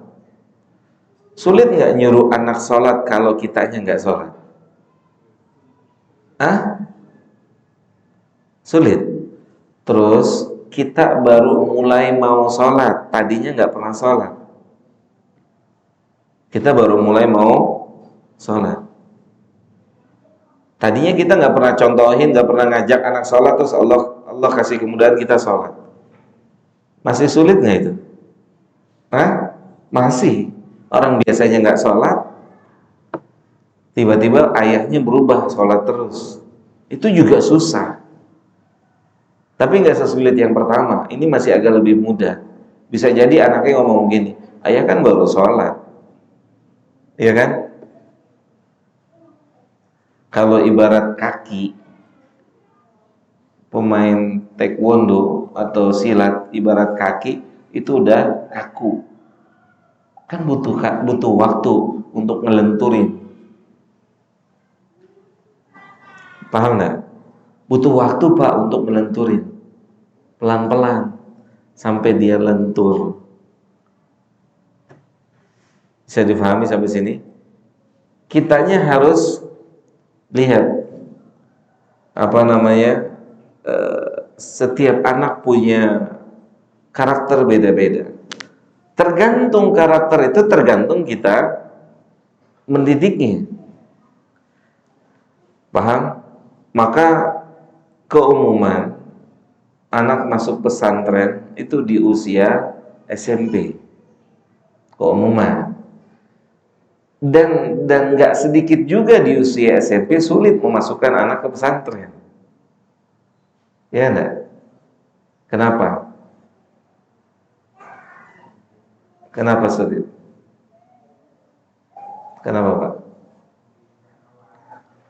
Sulit nggak nyuruh anak sholat kalau kitanya nggak sholat? Sulit. Terus kita baru mulai mau sholat, tadinya nggak pernah sholat. Kita baru mulai mau sholat. Tadinya kita nggak pernah contohin, nggak pernah ngajak anak sholat, terus Allah kasih kemudahan kita sholat. Masih sulit nggak itu? Masih. Orang biasanya nggak sholat, tiba-tiba ayahnya berubah sholat terus. Itu juga susah. Tapi nggak sesulit yang pertama. Ini masih agak lebih mudah. Bisa jadi anaknya ngomong gini, ayah kan baru sholat, iya kan? Kalau ibarat kaki, pemain taekwondo atau silat, ibarat kaki itu udah kaku, kan butuh waktu untuk ngelenturin. Paham nggak? Butuh waktu, Pak, untuk melenturin pelan-pelan sampai dia lentur. Bisa difahami sampai sini? Kitanya harus lihat setiap anak punya karakter beda-beda. Tergantung karakter itu, tergantung kita mendidiknya. Paham? Maka keumuman anak masuk pesantren itu di usia SMP, keumuman. Dan nggak sedikit juga di usia SMP sulit memasukkan anak ke pesantren. Ya enggak? Kenapa? Kenapa sulit? Kenapa, Pak?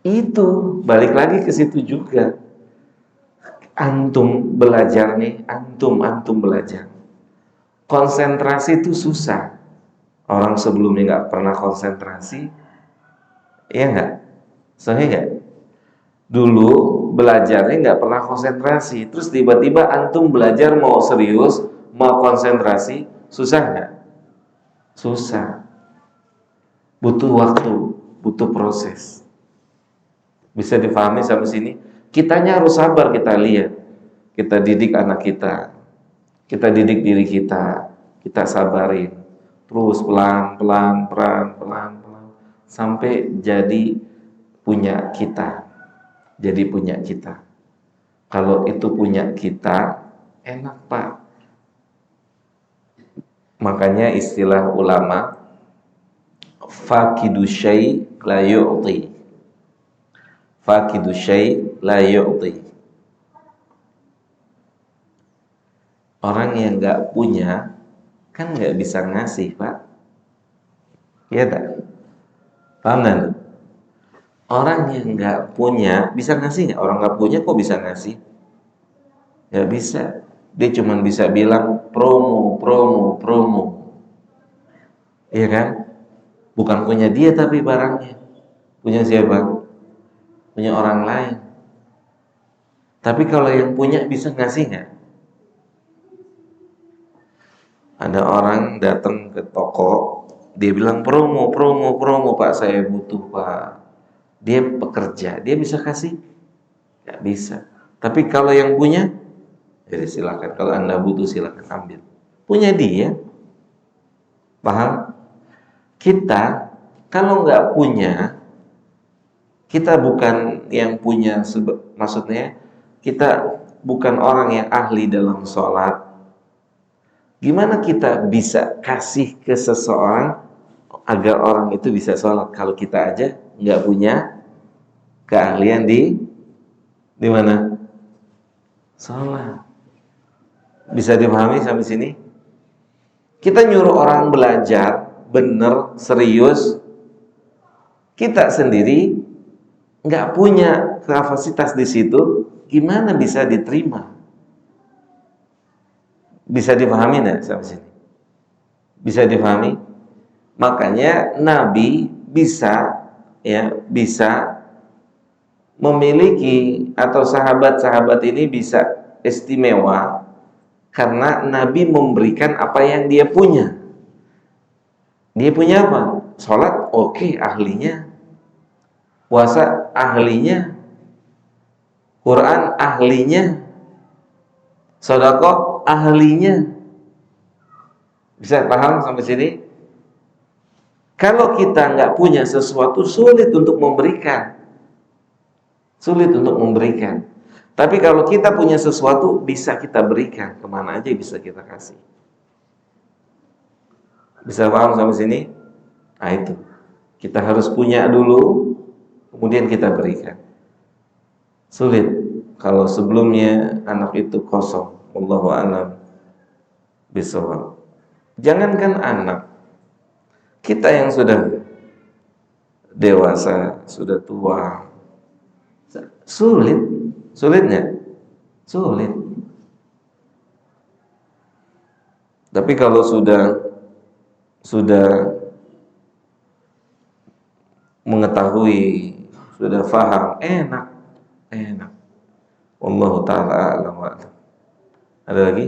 Itu balik lagi ke situ juga. Antum belajar nih, antum belajar. Konsentrasi itu susah. Orang sebelumnya nggak pernah konsentrasi, ya nggak? Soalnya nggak. Dulu belajarnya nggak pernah konsentrasi, terus tiba-tiba antum belajar mau serius, mau konsentrasi, susah nggak? Susah. Butuh waktu, butuh proses. Bisa difahami sampai sini? Kitanya harus sabar, kita lihat, kita didik anak kita didik diri kita sabarin, terus pelan-pelan sampai jadi punya kita. Kalau itu punya kita, enak, Pak. Makanya istilah ulama, faqidu syai' la yu'ti. Faqidu syai' la yu'ti. Orang yang nggak punya kan nggak bisa ngasih, Pak. Iya tak? Paham kan? Orang yang nggak punya bisa ngasih nggak? Orang nggak punya kok bisa ngasih? Nggak bisa. Dia cuma bisa bilang promo. Iya kan? Bukan punya dia tapi barangnya. Punya siapa? Punya orang lain. Tapi kalau yang punya bisa ngasih nggak? Ada orang datang ke toko, dia bilang promo, Pak, saya butuh, Pak. Dia pekerja, dia bisa kasih? Nggak bisa. Tapi kalau yang punya, jadi silakan. Kalau Anda butuh silakan ambil. Punya dia. Paham? Kita kalau nggak punya, kita bukan yang punya, maksudnya kita bukan orang yang ahli dalam sholat. Gimana kita bisa kasih ke seseorang agar orang itu bisa sholat kalau kita aja nggak punya keahlian di mana? Sholat. Bisa dipahami sampai sini? Kita nyuruh orang belajar bener, serius, kita sendiri nggak punya kapasitas di situ, gimana bisa diterima? Bisa dipahami nggak sampai sini? Bisa dipahami? Makanya Nabi bisa memiliki, atau sahabat-sahabat ini bisa istimewa karena Nabi memberikan apa yang dia punya. Dia punya apa? Sholat, oke, ahlinya. Puasa, ahlinya. Quran, ahlinya. Sedekah, ahlinya. Bisa paham sampai sini? Kalau kita nggak punya sesuatu, sulit untuk memberikan. Sulit untuk memberikan. Tapi kalau kita punya sesuatu, bisa kita berikan. Kemana aja bisa kita kasih. Bisa paham sampai sini? Nah itu. Kita harus punya dulu, kemudian kita berikan. Sulit kalau sebelumnya anak itu kosong. Wallahu a'lam bishawab. Jangankan anak, kita yang sudah dewasa, sudah tua, sulitnya, sulit. Tapi kalau sudah mengetahui, sudah faham, enak. Wallahu ta'ala a'lam wa a'lam. Ada lagi?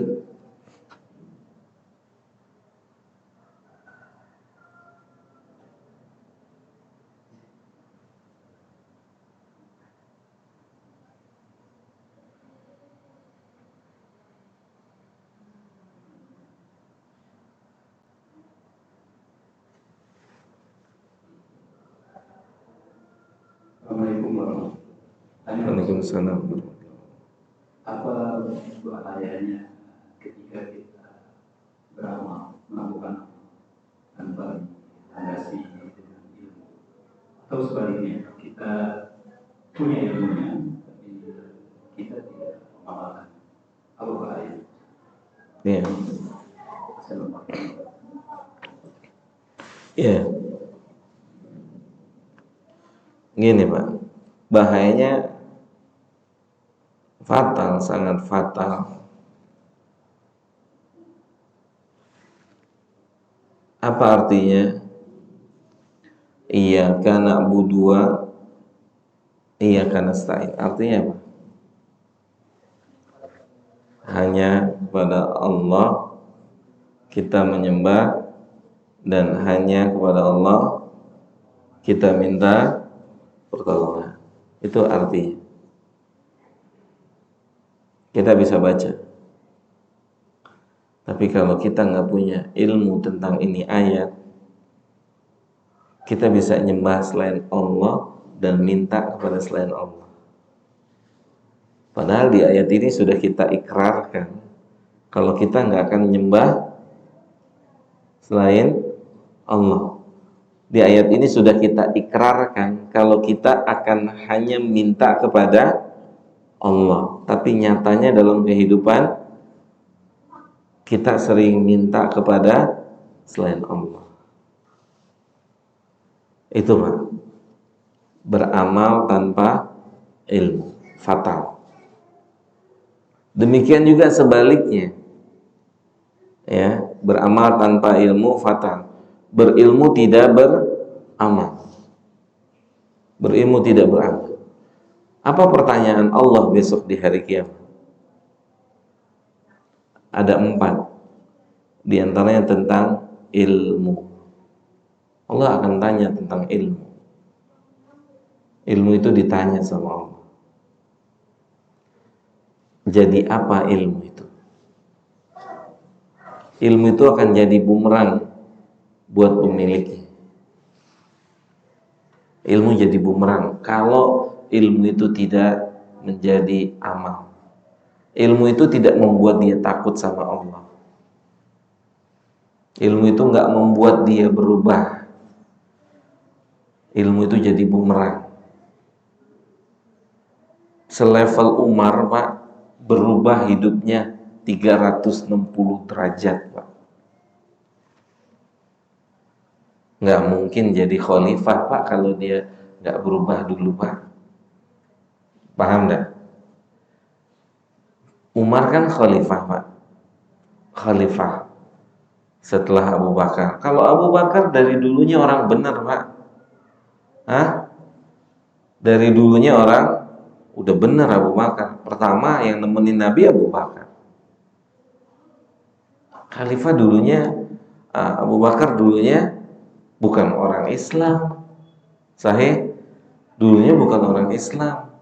Assalamualaikum warahmatullahi wabarakatuh. Waalaikumsalam. Apa bahayanya ketika kita beramal, melakukan tanpa landasi dengan ilmu, atau sebaliknya kita punya ilmunya tapi kita tidak mengamalkan? Apa bahayanya? Iya. Assalamualaikum. Iya. Gini Pak, bahayanya fatal, sangat fatal. Apa artinya? Iyyaka na'budu wa iyyaka nasta'in. Artinya apa? Hanya kepada Allah kita menyembah, dan hanya kepada Allah kita minta pertolongan. Itu artinya. Kita bisa baca. Tapi kalau kita nggak punya ilmu tentang ini ayat, kita bisa nyembah selain Allah dan minta kepada selain Allah. Padahal di ayat ini sudah kita ikrarkan kalau kita nggak akan nyembah selain Allah. Di ayat ini sudah kita ikrarkan kalau kita akan hanya minta kepada Allah. Tapi nyatanya dalam kehidupan kita sering minta kepada selain Allah. Itu Pak, beramal tanpa ilmu, fatal. Demikian juga sebaliknya, ya, beramal tanpa ilmu fatal. Berilmu tidak beramal. Berilmu tidak beramal. Apa pertanyaan Allah besok di hari kiamat? Ada 4. Di antaranya tentang ilmu. Allah akan tanya tentang ilmu. Ilmu itu ditanya sama Allah. Jadi apa ilmu itu? Ilmu itu akan jadi bumerang buat pemiliknya. Ilmu jadi bumerang kalau ilmu itu tidak menjadi amal. Ilmu itu tidak membuat dia takut sama Allah. Ilmu itu nggak membuat dia berubah. Ilmu itu jadi bumerang. Selevel Umar Pak, berubah hidupnya 360 derajat, Pak. Nggak mungkin jadi khalifah, Pak, kalau dia nggak berubah dulu, Pak. Paham nggak? Umar kan khalifah, Pak. Khalifah setelah Abu Bakar. Kalau Abu Bakar dari dulunya orang benar, Pak. Hah? Dari dulunya orang udah benar Abu Bakar. Pertama yang nemenin Nabi Abu Bakar. Khalifah dulunya Abu Bakar dulunya bukan orang Islam. Sahih? Dulunya bukan orang Islam.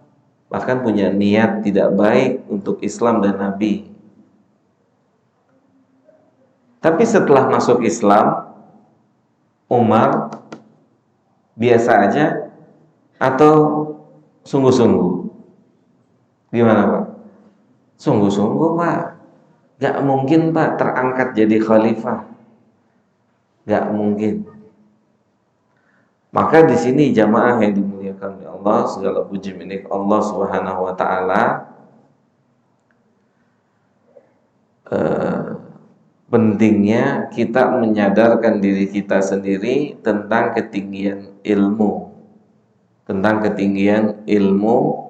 Bahkan punya niat tidak baik untuk Islam dan Nabi. Tapi setelah masuk Islam, Umar biasa aja atau sungguh-sungguh? Gimana, Pak? Sungguh-sungguh, Pak. Gak mungkin, Pak, terangkat jadi khalifah. Gak mungkin. Maka di sini jamaah yang dimuliakan oleh Allah, segala puji milik Allah Subhanahu wa taala. Pentingnya kita menyadarkan diri kita sendiri tentang ketinggian ilmu. Tentang ketinggian ilmu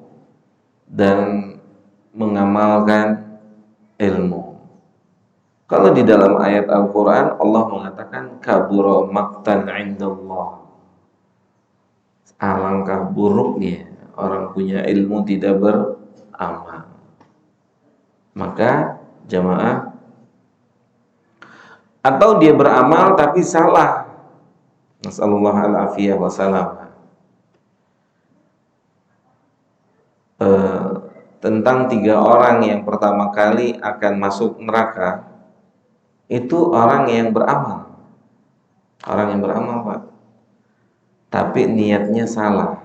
dan mengamalkan ilmu. Kalau di dalam ayat Al-Quran Allah mengatakan kabura maqtan indallah, alangkah buruknya orang punya ilmu tidak beramal. Maka jamaah, atau dia beramal tapi salah, nasallallahu al-afiyah wassalam, tentang 3 orang yang pertama kali akan masuk neraka. Itu orang yang beramal. Orang yang beramal, Pak. Tapi niatnya salah.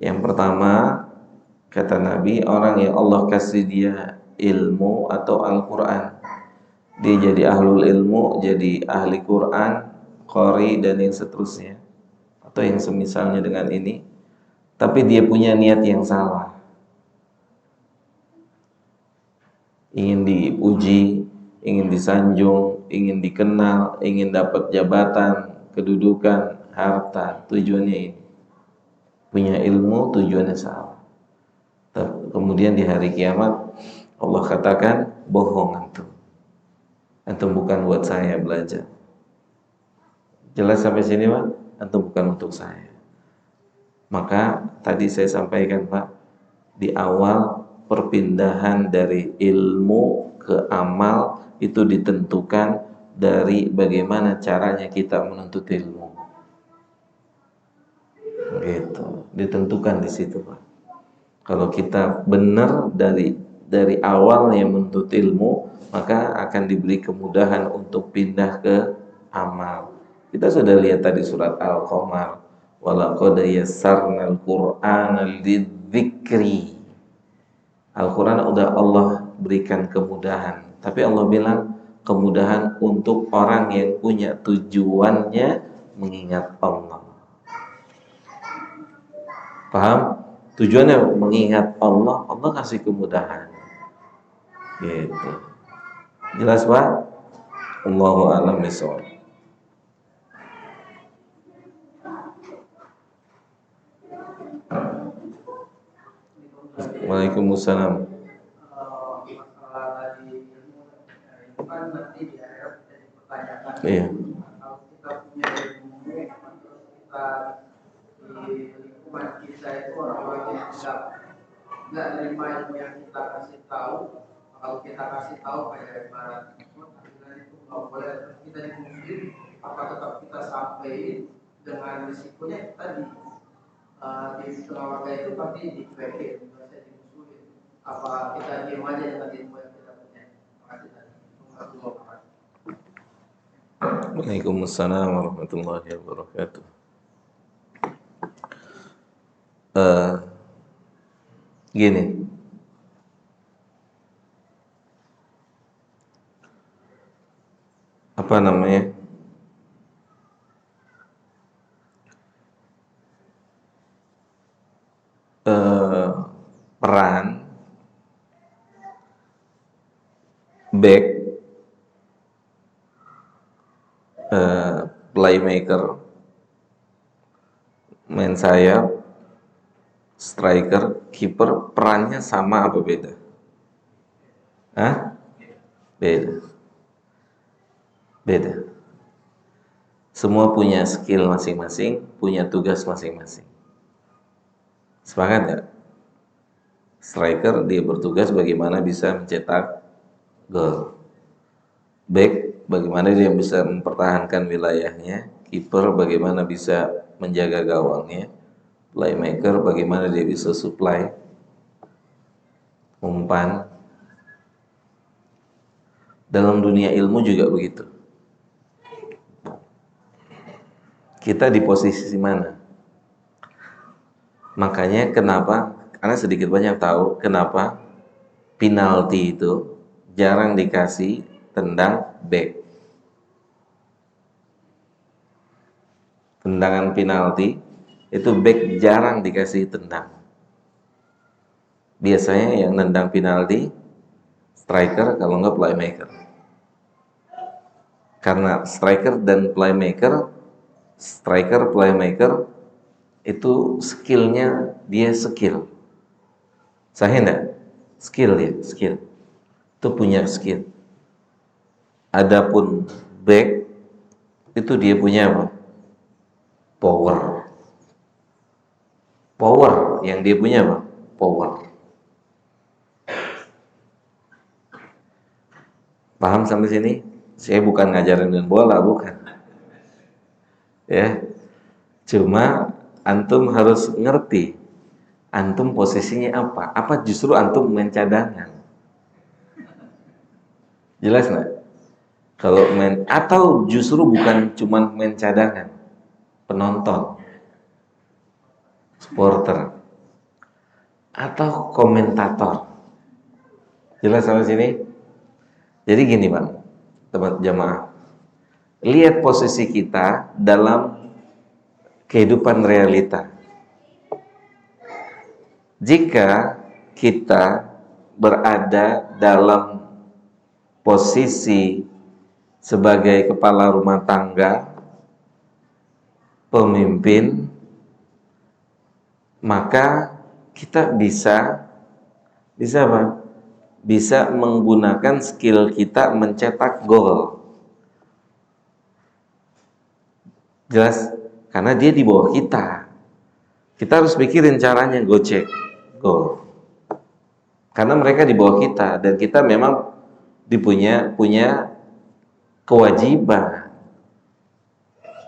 Yang pertama, kata Nabi, orang yang Allah kasih dia ilmu atau Al-Quran. Dia jadi ahlul ilmu, jadi ahli Quran, qari, dan yang seterusnya. Atau yang semisalnya dengan ini. Tapi dia punya niat yang salah. Ingin dipuji, ingin disanjung, ingin dikenal, ingin dapat jabatan, kedudukan, harta, tujuannya ini. Punya ilmu, tujuannya salah. Kemudian di hari kiamat Allah katakan, bohong antum. Antum bukan buat saya belajar. Jelas sampai sini, Pak? Antum bukan untuk saya. Maka tadi saya sampaikan, Pak, di awal perpindahan dari ilmu ke amal itu ditentukan dari bagaimana caranya kita menuntut ilmu. Gitu, ditentukan di situ, Pak. Kalau kita benar dari awal yang menuntut ilmu, maka akan diberi kemudahan untuk pindah ke amal. Kita sudah lihat tadi surat Al-Qamar, walaqad yassarnal Qur'ana lidzikri. Al-Quran udah Allah berikan kemudahan, tapi Allah bilang kemudahan untuk orang yang punya tujuannya mengingat Allah. Paham? Tujuannya mengingat Allah, Allah kasih kemudahan. Gitu. Jelas, Pak? Allahu a'lam bishawab. Waalaikumsalam. Masalah tadi ilmu itu kan nanti di akhirat bisa dipertanyakan. Iya. Kalau kita punya ilmu, terus kita di lingkungan kita itu orang-orang yang nggak terima ilmu yang kita kasih tahu. Kalau kita kasih tahu kayak ibarat tahlilan itu nggak boleh, terus kita dimusuhin, apa tetap kita sampaikan dengan risikonya tadi di keluarga itu pasti dicuekin, biasa dimusuhin. Apa kita diam aja dengan ilmu yang kita punya? Terima kasih tadi. Waalaikumsalam warahmatullahi wabarakatuh. Gini, apa namanya? Peran back, playmaker, main sayap, striker, kiper, perannya sama apa beda? Hah? Beda. Beda. Semua punya skill masing-masing, punya tugas masing-masing. Sepakat nggak? Striker dia bertugas bagaimana bisa mencetak gol. Back bagaimana dia bisa mempertahankan wilayahnya. Kiper bagaimana bisa menjaga gawangnya. Playmaker bagaimana dia bisa supply umpan. Dalam dunia ilmu juga begitu. Kita di posisi mana? Makanya kenapa, karena sedikit banyak tahu kenapa penalti itu jarang dikasih tendang back. Tendangan penalti itu back jarang dikasih tendang. Biasanya yang nendang penalti striker, kalau enggak playmaker. Karena striker playmaker itu skillnya dia skill. Sahih enggak? Skill ya, skill. Itu punya skill. Adapun back itu dia punya apa? Power. Power yang dia punya apa? Power. Paham sampai sini? Saya bukan ngajarin main bola, bukan. Ya. Cuma antum harus ngerti antum posisinya apa. Apa justru antum main cadangan? Jelas nggak? Kalau main, atau justru bukan cuma main cadangan, penonton, supporter, atau komentator. Jelas sampai sini? Jadi gini Bang, teman jamaah, lihat posisi kita dalam kehidupan realita. Jika kita berada dalam posisi sebagai kepala rumah tangga, pemimpin, maka kita bisa apa? Bisa menggunakan skill kita mencetak gol. Jelas? Karena dia di bawah kita. Kita harus pikirin caranya gocek gol. Karena mereka di bawah kita dan kita memang punya kewajiban.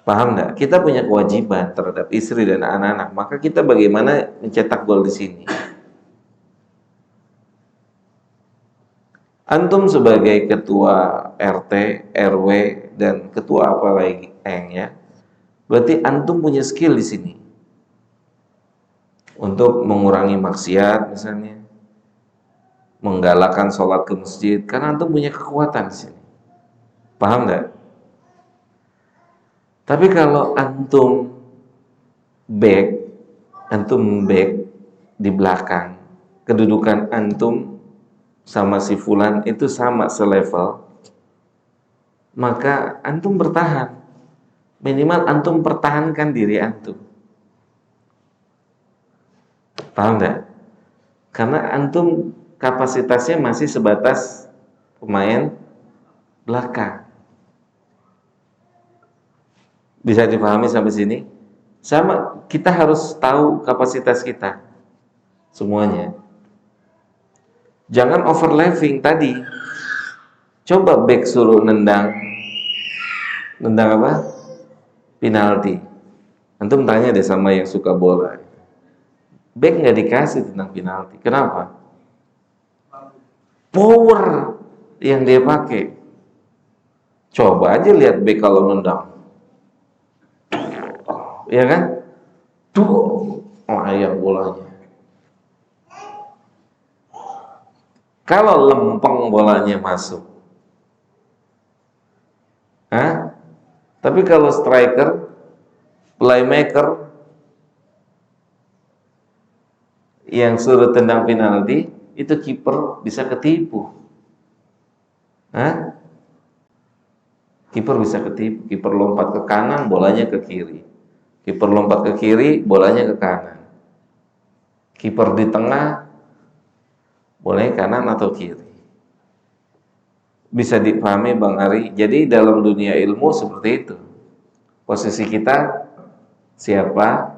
Paham nggak? Kita punya kewajiban terhadap istri dan anak-anak. Maka kita bagaimana mencetak gol di sini? Antum sebagai ketua RT, RW, dan ketua apa lagi ya, berarti antum punya skill di sini untuk mengurangi maksiat misalnya, menggalakkan sholat ke masjid, karena antum punya kekuatan di sini. Paham nggak? Tapi kalau antum back di belakang, kedudukan antum sama si fulan itu sama selevel, maka antum bertahan. Minimal antum pertahankan diri antum. Paham nggak? Karena antum kapasitasnya masih sebatas pemain belakang. Bisa dipahami sampai sini? Sama, kita harus tahu kapasitas kita semuanya. Jangan overlapping tadi. Coba back suruh nendang apa? Penalti. Antum tanya deh sama yang suka bola. Back nggak dikasih tentang penalti. Kenapa? Power yang dia pakai. Coba aja lihat back kalau nendang. Ya kan? Ayam bolanya. Kalau lempeng bolanya masuk. Tapi kalau striker, playmaker yang suruh tendang penalti, itu kiper bisa ketipu. Hah? Kiper bisa ketipu. Kiper lompat ke kanan, bolanya ke kiri. Kiper lompat ke kiri, bolanya ke kanan. Kiper di tengah, bolanya kanan atau kiri. Bisa dipahami Bang Ari. Jadi dalam dunia ilmu seperti itu. Posisi kita siapa,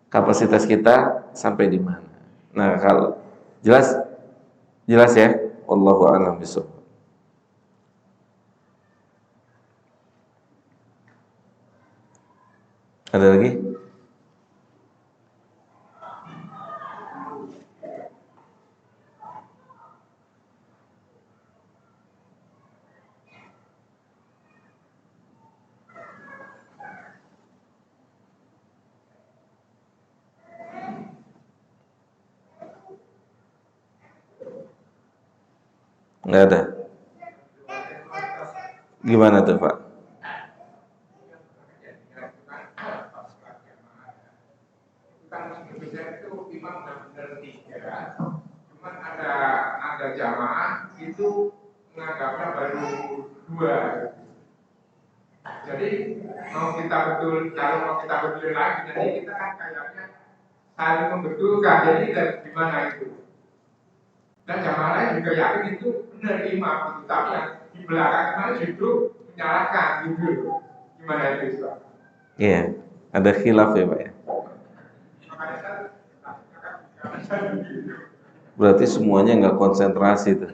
kapasitas kita sampai di mana. Nah, kalau jelas ya. Wallahu a'lam bishawab. Ada lagi? Enggak ada. Gimana tuh, Pak? Indonesia itu imam benar-benar tiga, cuman ada jamaah itu menganggapnya baru dua. Jadi kalau mau kita betul lagi, jadi kita kan kayaknya saling membetulkan. Jadi dari gimana itu? Dan jamaah lain juga yakin itu benar imam, gitu. Tapi yang di belakang kemarin justru menyalahkan gitu. Gimana itu, Pak? Iya, ada khilaf ya, Pak ya. Berarti semuanya nggak konsentrasi tuh.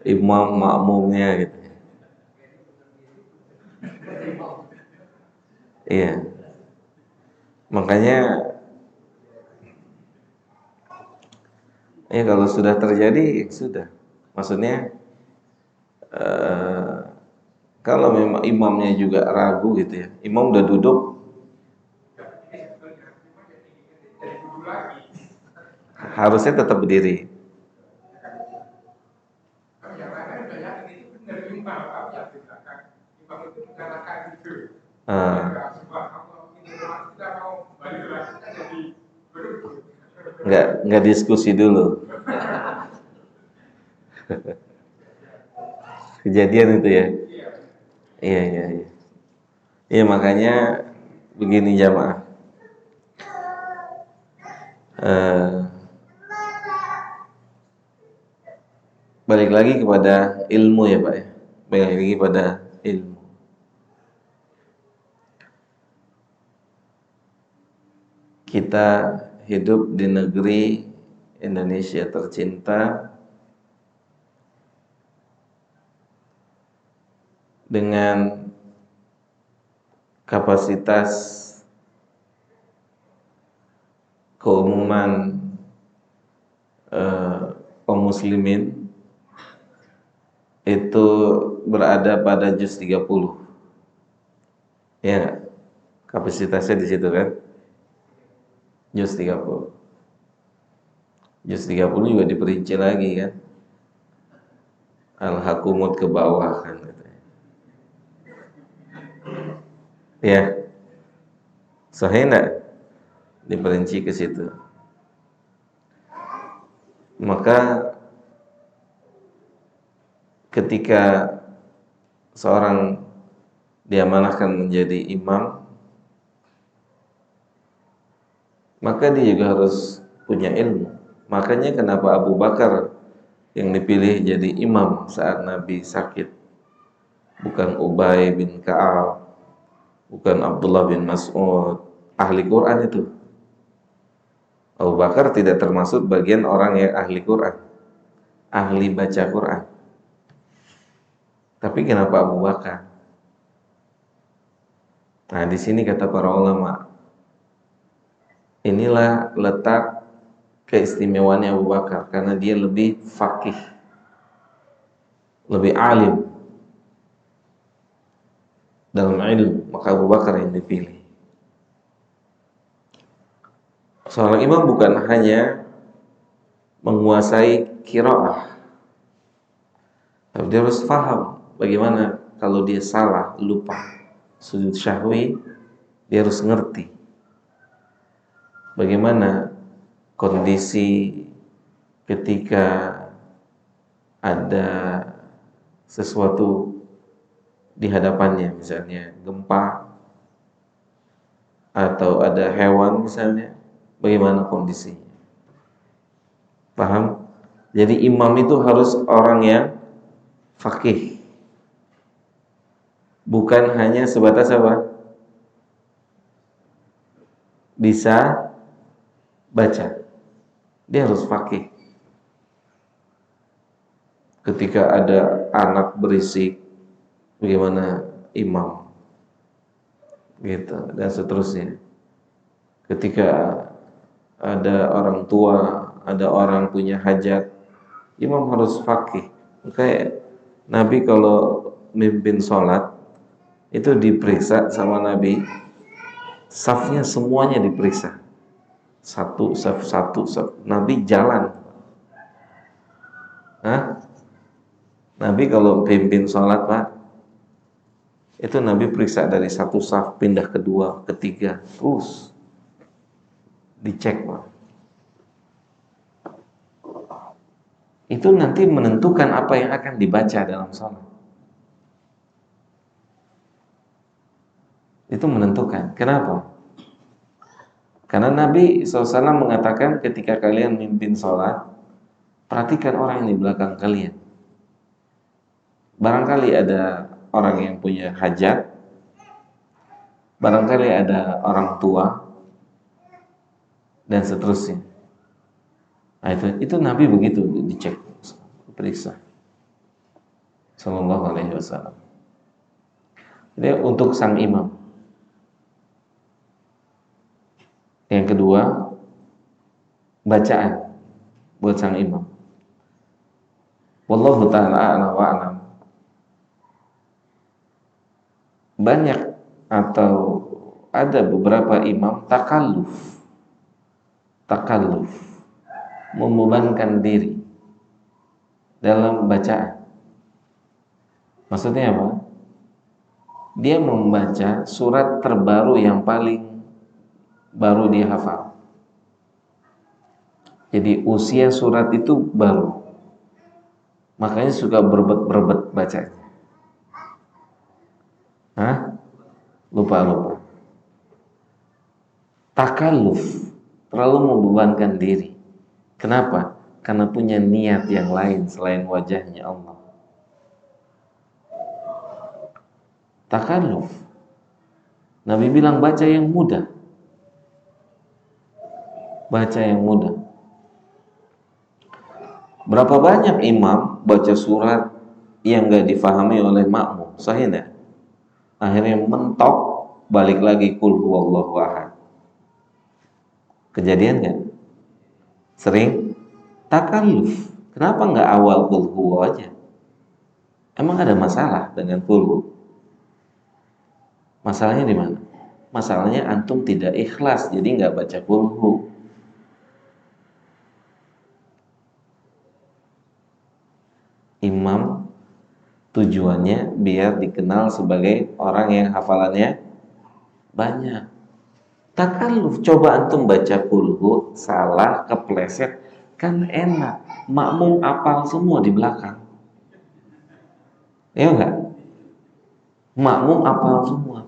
Imam makmumnya gitu. Iya. Makanya ya kalau sudah terjadi sudah. Maksudnya kalau memang imamnya juga ragu gitu ya. Imam udah duduk, harusnya tetap berdiri. Nggak diskusi dulu. Kejadian itu ya. Iya. Iya makanya begini jamaah. Balik lagi kepada ilmu ya Pak ya. Balik lagi pada ilmu. Kita hidup di negeri Indonesia tercinta dengan kapasitas keumuman kaum muslimin itu berada pada juz 30. Ya, kapasitasnya di situ kan. Juz 30. Juz 30 juga diperinci lagi kan. Al-hakumut ke bawah kan gitu. Ya. Sahih enggak? Diperinci ke situ. Maka ketika seorang diamanahkan menjadi imam, maka dia juga harus punya ilmu. Makanya kenapa Abu Bakar yang dipilih jadi imam saat Nabi sakit, bukan Ubay bin Ka'ab, bukan Abdullah bin Mas'ud, ahli Quran itu. Abu Bakar tidak termasuk bagian orang yang ahli Quran, ahli baca Quran. Tapi kenapa Abu Bakar? Nah, di sini kata para ulama, inilah letak keistimewaannya Abu Bakar karena dia lebih faqih, lebih alim dalam ilmu, maka Abu Bakar yang dipilih. Seorang imam bukan hanya menguasai qiraah, tapi dia harus paham bagaimana kalau dia salah, lupa sujud syahwi, dia harus ngerti bagaimana kondisi ketika ada sesuatu di hadapannya, misalnya gempa atau ada hewan misalnya, bagaimana kondisinya? Paham? Jadi imam itu harus orang yang faqih, bukan hanya sebatas apa? Bisa baca. Dia harus faqih. Ketika ada anak berisik, bagaimana imam? Gitu, dan seterusnya. Ketika ada orang tua, ada orang punya hajat, imam harus faqih. Kayak Nabi kalau mimpin sholat, itu diperiksa sama Nabi, safnya semuanya diperiksa. Satu, saf. Nabi jalan. Nabi kalau pimpin sholat, Pak, itu Nabi periksa dari satu saf pindah kedua, ketiga, terus dicek, Pak. Itu nanti menentukan apa yang akan dibaca dalam sholat. Itu menentukan. Kenapa? Karena Nabi SAW mengatakan ketika kalian mimpin sholat, perhatikan orang yang di belakang kalian. Barangkali ada orang yang punya hajat, barangkali ada orang tua, dan seterusnya. Nah, itu Nabi begitu dicek, periksa. Sallallahu alaihi wasallam. Jadi untuk sang imam. Yang kedua, bacaan buat sang imam. Wallahu ta'ala a'lam wa a'lam. Banyak atau ada beberapa imam takalluf, membebankan diri dalam bacaan. Maksudnya apa? Dia membaca surat terbaru yang paling baru dia hafal. Jadi usia surat itu baru, makanya suka berbet bacanya. Lupa. Takalluf, terlalu membebankan diri. Kenapa? Karena punya niat yang lain selain wajahnya Allah. Takalluf. Nabi bilang baca yang mudah. Baca yang mudah. Berapa banyak imam baca surat yang gak difahami oleh makmum? Sahih enggak? Akhirnya mentok, balik lagi qul huwallahu ahad. Kejadian gak? Sering? Takalluf. Kenapa gak awal qul huwa aja? Emang ada masalah dengan qul huwa? Masalahnya di mana? Masalahnya antum tidak ikhlas, jadi gak baca qul huwa. Imam tujuannya biar dikenal sebagai orang yang hafalannya banyak. Takalluf, coba antum baca qulhu salah, kepleset, kan enak. Makmum apal semua di belakang. Ya enggak? Makmum apal semua.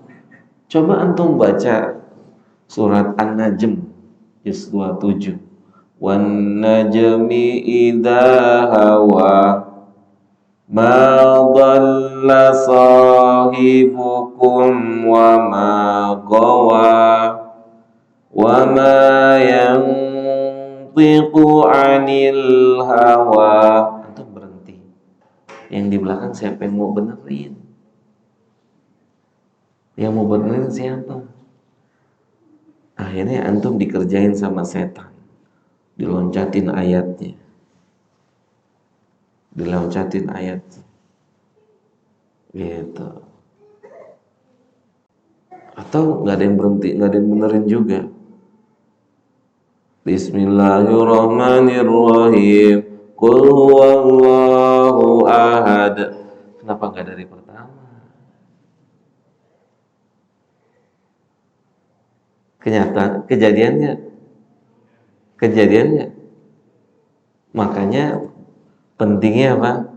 Coba antum baca surat An-Najm juz 27. Wan najmi idza hawa ma dhalla sahibukum wa ma gawa wa ma yantiqu 'anil hawa. Antum berhenti. Yang di belakang siapa yang mau benerin? Yang mau benerin siapa? Akhirnya antum dikerjain sama setan. Diloncatin ayatnya. Gitu. Atau nggak ada yang berhenti, nggak ada yang benerin juga. Bismillahirrahmanirrahim. Qul huwallahu ahad. Kenapa nggak dari pertama? Kejadiannya. Makanya pentingnya apa?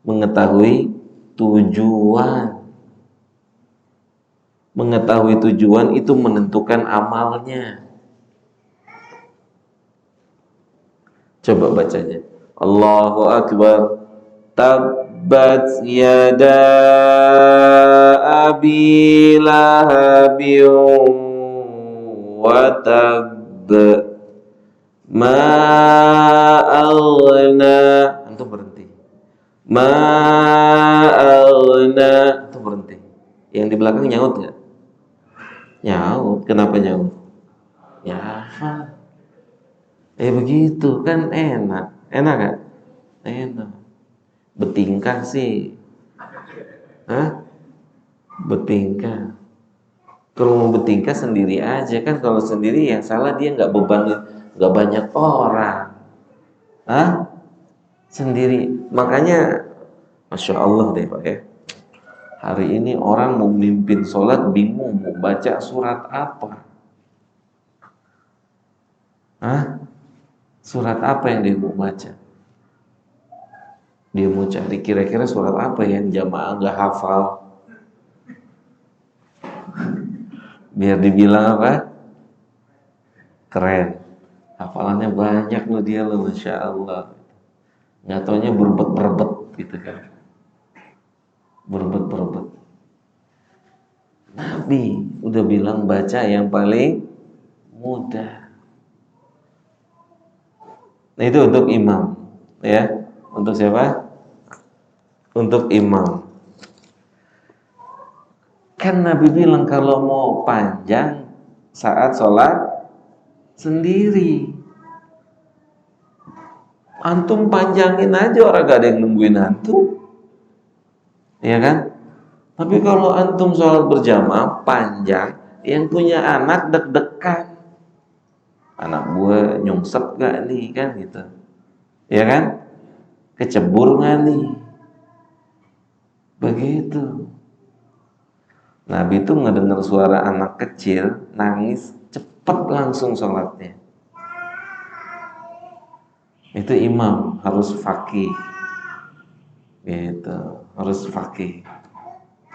Mengetahui tujuan. Mengetahui tujuan itu menentukan amalnya. Coba bacanya. Allahu Akbar. Tabbat yada abi lahabin wa tabb. Ma aghna. Antum berhenti. Ma aghna. Antum berhenti. Yang di belakang nyaut nggak? Nyaut. Kenapa nyaut? Ya hafal. Begitu kan enak. Enak gak? Enak. Betingkah sih. Hah? Betingkah. Kalau mau betingkah sendiri aja kan. Kalau sendiri yang salah dia nggak beban, nggak banyak orang. Hah? Sendiri. Makanya Masya Allah deh Pak ya. Hari ini orang mau mimpin sholat bingung mau baca surat apa. Hah? Surat apa yang dia mau baca? Dia mau cari kira-kira surat apa yang jamaah nggak hafal. Biar dibilang apa? Keren. Hafalannya banyak loh dia loh, Masya Allah. Nggak taunya berbet-berbet gitu kan. Berbet-berbet. Nabi udah bilang baca yang paling mudah. Nah, itu untuk imam, ya. Untuk siapa? Untuk imam. Kan Nabi bilang kalau mau panjang saat sholat sendiri. Antum panjangin aja, orang gak ada yang nungguin antum. Ya kan? Tapi kalau antum sholat berjamaah panjang, yang punya anak deg-degan. Anak gue nyungsep gak nih kan gitu. Ya kan? Kecebur gak nih? Begitu. Nabi itu ngedengar suara anak kecil nangis, cepet langsung sholatnya. Itu imam harus faqih. Gitu, harus faqih.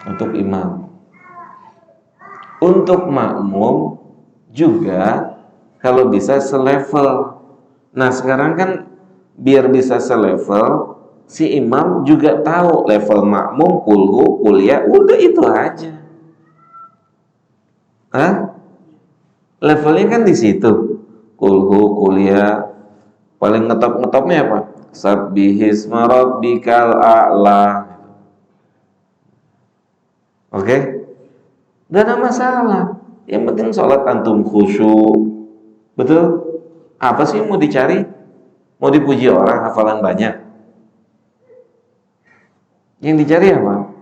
Untuk imam. Untuk makmum juga kalau bisa selevel. Nah sekarang kan biar bisa selevel, si imam juga tahu level makmum, kulhu, kuliah, udah itu aja. Hah? Levelnya kan di situ. Kulhu, kuliah, paling ngetop-ngetopnya apa? Sabbihisma rabbikal a'la. Oke? Gak ada masalah. Yang penting sholat antum khusyuk. Betul? Apa sih mau dicari? Mau dipuji orang, hafalan banyak. Yang dicari apa?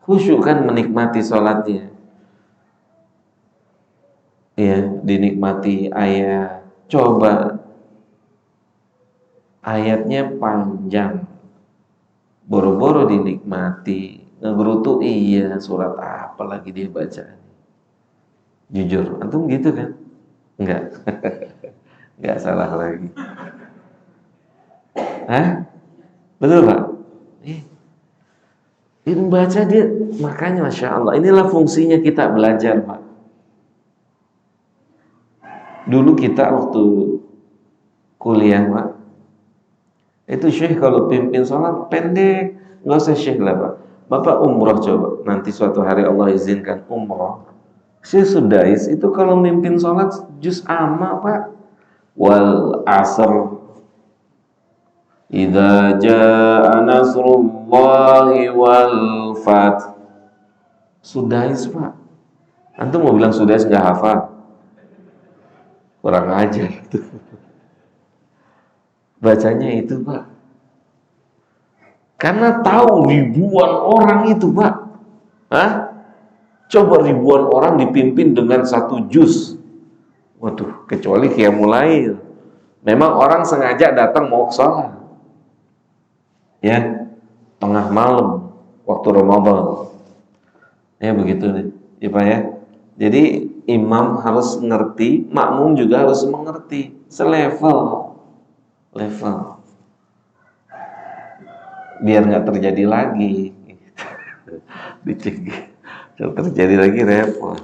Khusyuk kan menikmati sholatnya. Iya, dinikmati ayat. Coba ayatnya panjang. Boro-boro dinikmati. Ngegerutu iya, surat apa lagi dia baca? Jujur, antum gitu kan? Enggak. Enggak salah lagi. Hah? Betul Pak? Ini baca dia, makanya Masya Allah, inilah fungsinya kita belajar Pak. Dulu kita waktu kuliah Pak, itu syekh kalau pimpin sholat pendek, nggak usah syekh lah Pak. Bapak umroh coba, nanti suatu hari Allah izinkan umroh. Syekh Sudais itu kalau mimpin sholat juz amma Pak. Wal asr idza jaa nasrullahi wal fath. Sudais Pak. Antum mau bilang Sudais nggak hafal? Kurang ajar. Bacanya itu Pak. Karena tahu ribuan orang itu Pak. Hah? Coba ribuan orang dipimpin dengan satu juz. Waduh, kecuali Qiyamul Lail. Memang orang sengaja datang mau sholat. Ya, tengah malam waktu Ramadan. Ya begitu nih, ya Pak ya. Jadi imam harus ngerti, makmum juga harus mengerti, selevel, level. Biar nggak terjadi lagi. Dicegah. Kalau terjadi lagi repot.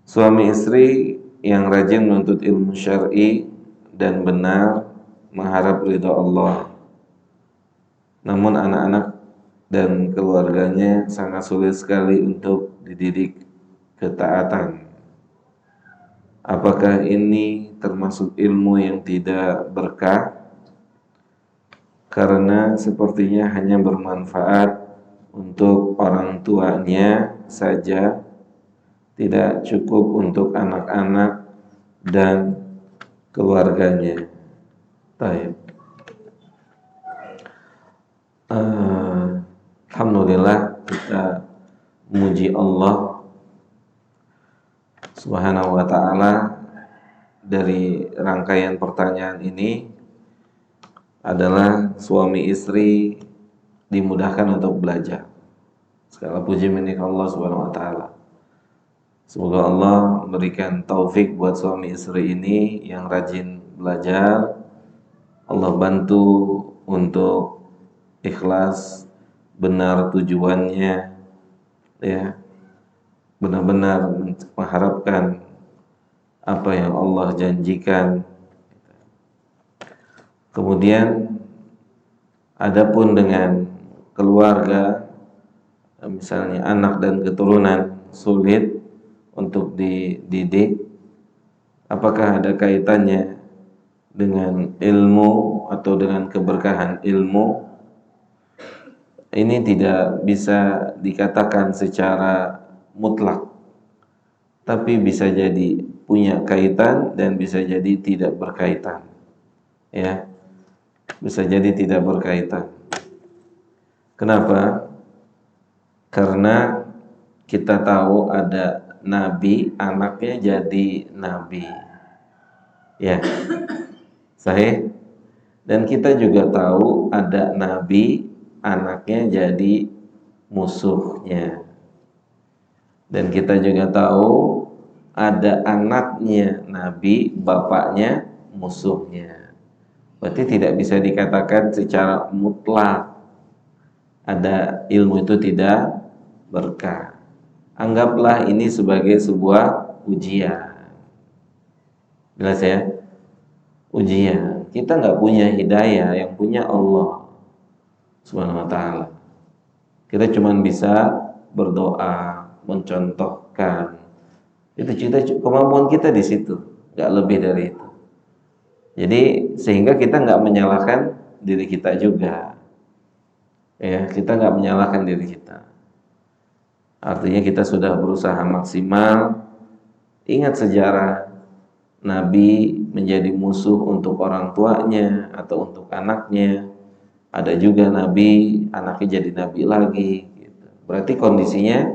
Suami istri yang rajin menuntut ilmu syar'i dan benar mengharap ridha Allah. Namun anak-anak dan keluarganya sangat sulit sekali untuk dididik ketaatan. Apakah ini termasuk ilmu yang tidak berkah? Karena sepertinya hanya bermanfaat untuk orang tuanya saja, tidak cukup untuk anak-anak dan keluarganya. Baik. Alhamdulillah, kita memuji Allah Subhanahu wa ta'ala. Dari rangkaian pertanyaan ini adalah suami istri dimudahkan untuk belajar. Segala puji milik Allah Subhanahu wa ta'ala. Semoga Allah memberikan taufik buat suami istri ini yang rajin belajar. Allah bantu untuk ikhlas, benar tujuannya, ya, benar-benar mengharapkan apa yang Allah janjikan. Kemudian adapun dengan keluarga, misalnya anak dan keturunan sulit untuk dididik, apakah ada kaitannya dengan ilmu atau dengan keberkahan ilmu? Ini tidak bisa dikatakan secara mutlak, tapi bisa jadi punya kaitan dan bisa jadi tidak berkaitan, ya, bisa jadi tidak berkaitan. Kenapa? Karena kita tahu ada nabi, anaknya jadi nabi, ya, sahih. Dan kita juga tahu ada nabi, anaknya jadi musuhnya. Dan kita juga tahu ada anaknya nabi, bapaknya musuhnya. Berarti tidak bisa dikatakan secara mutlak ada ilmu itu tidak berkah. Anggaplah ini sebagai sebuah ujian. Jelas ya? Ujian. Kita nggak punya hidayah, yang punya Allah Subhanahu wa ta'ala. Kita cuma bisa berdoa, mencontohkan. Itu kemampuan kita di situ, nggak lebih dari itu. Jadi sehingga kita nggak menyalahkan diri kita juga, ya, kita nggak menyalahkan diri kita. Artinya kita sudah berusaha maksimal. Ingat sejarah Nabi menjadi musuh untuk orang tuanya atau untuk anaknya. Ada juga Nabi, anaknya jadi Nabi lagi, gitu. Berarti kondisinya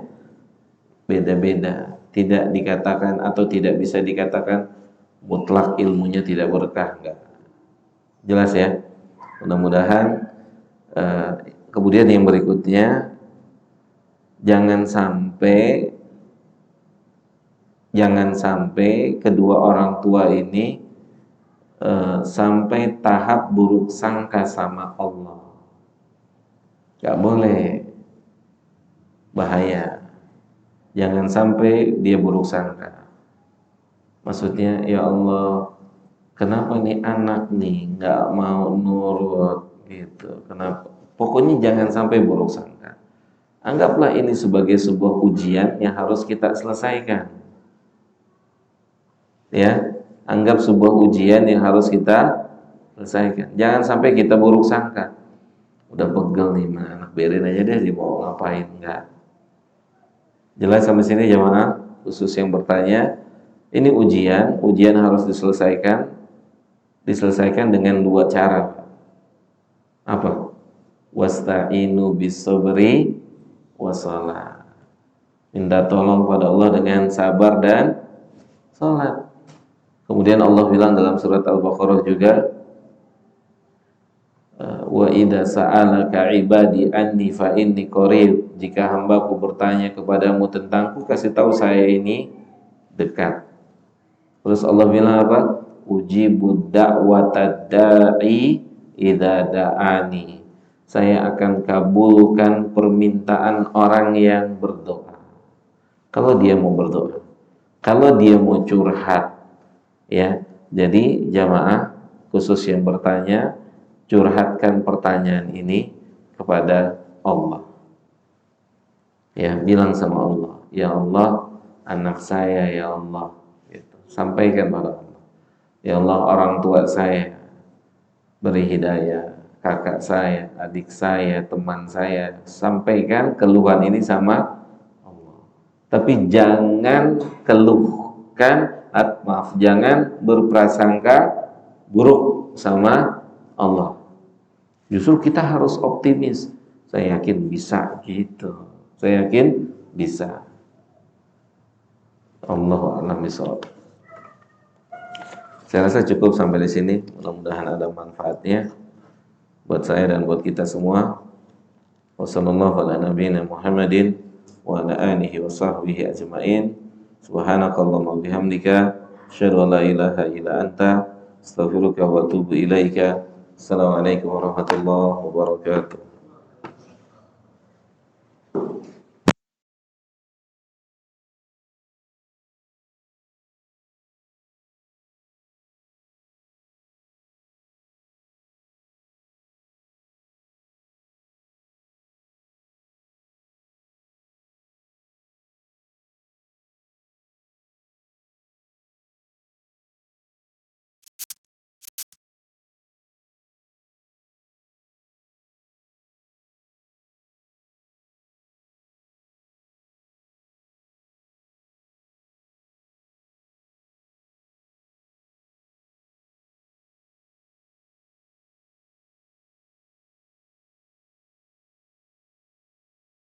beda-beda. Tidak dikatakan atau tidak bisa dikatakan mutlak ilmunya tidak berkah, enggak. Jelas ya? Mudah-mudahan. Kemudian yang berikutnya, jangan sampai kedua orang tua ini sampai tahap buruk sangka sama Allah. Gak boleh, bahaya. Jangan sampai dia buruk sangka. Maksudnya, ya Allah, kenapa nih anak nih gak mau nurut gitu? Kenapa? Pokoknya jangan sampai buruk sangka. Anggaplah ini sebagai sebuah ujian yang harus kita selesaikan. Ya, anggap sebuah ujian yang harus kita selesaikan. Jangan sampai kita buruk sangka. Udah pegel nih, anak biarin aja deh, dia mau ngapain, enggak. Jelas sampai sini jemaah, khusus yang bertanya. Ini ujian harus diselesaikan dengan dua cara. Apa? Wasta'inu bis-sabri wassalah. Minta tolong pada Allah dengan sabar dan salat. Kemudian Allah bilang dalam surat Al-Baqarah juga, wa idza sa'alaka ibadi anni fa inni qarib. Jika hambaku bertanya kepadamu tentangku, kasih tahu saya ini dekat. Terus Allah bilang apa? Ujibud da'watad da'i idza da'ani. Saya akan kabulkan permintaan orang yang berdoa. Kalau dia mau berdoa, kalau dia mau curhat, ya. Jadi jamaah khusus yang bertanya, curhatkan pertanyaan ini kepada Allah. Ya, bilang sama Allah, ya Allah, anak saya, ya Allah, gitu. Sampaikan pada Allah. Ya Allah, orang tua saya beri hidayah, kakak saya, adik saya, teman saya, sampaikan keluhan ini sama Allah. Tapi jangan keluhkan, jangan berprasangka buruk sama Allah. Justru kita harus optimis. Saya yakin bisa gitu. Saya yakin bisa. Allahu a'lam bishawab. Saya rasa cukup sampai di sini. Mudah-mudahan ada manfaatnya buat saya dan buat kita semua. Wassallallahu ala nabiyyina Muhammadin wa ala alihi wa sahbihi ajma'in. Subhanakallahumma bihamdika asyhadu an la ilaha illa anta astaghfiruka wa atubu ilaika. Assalamualaikum warahmatullahi wabarakatuh.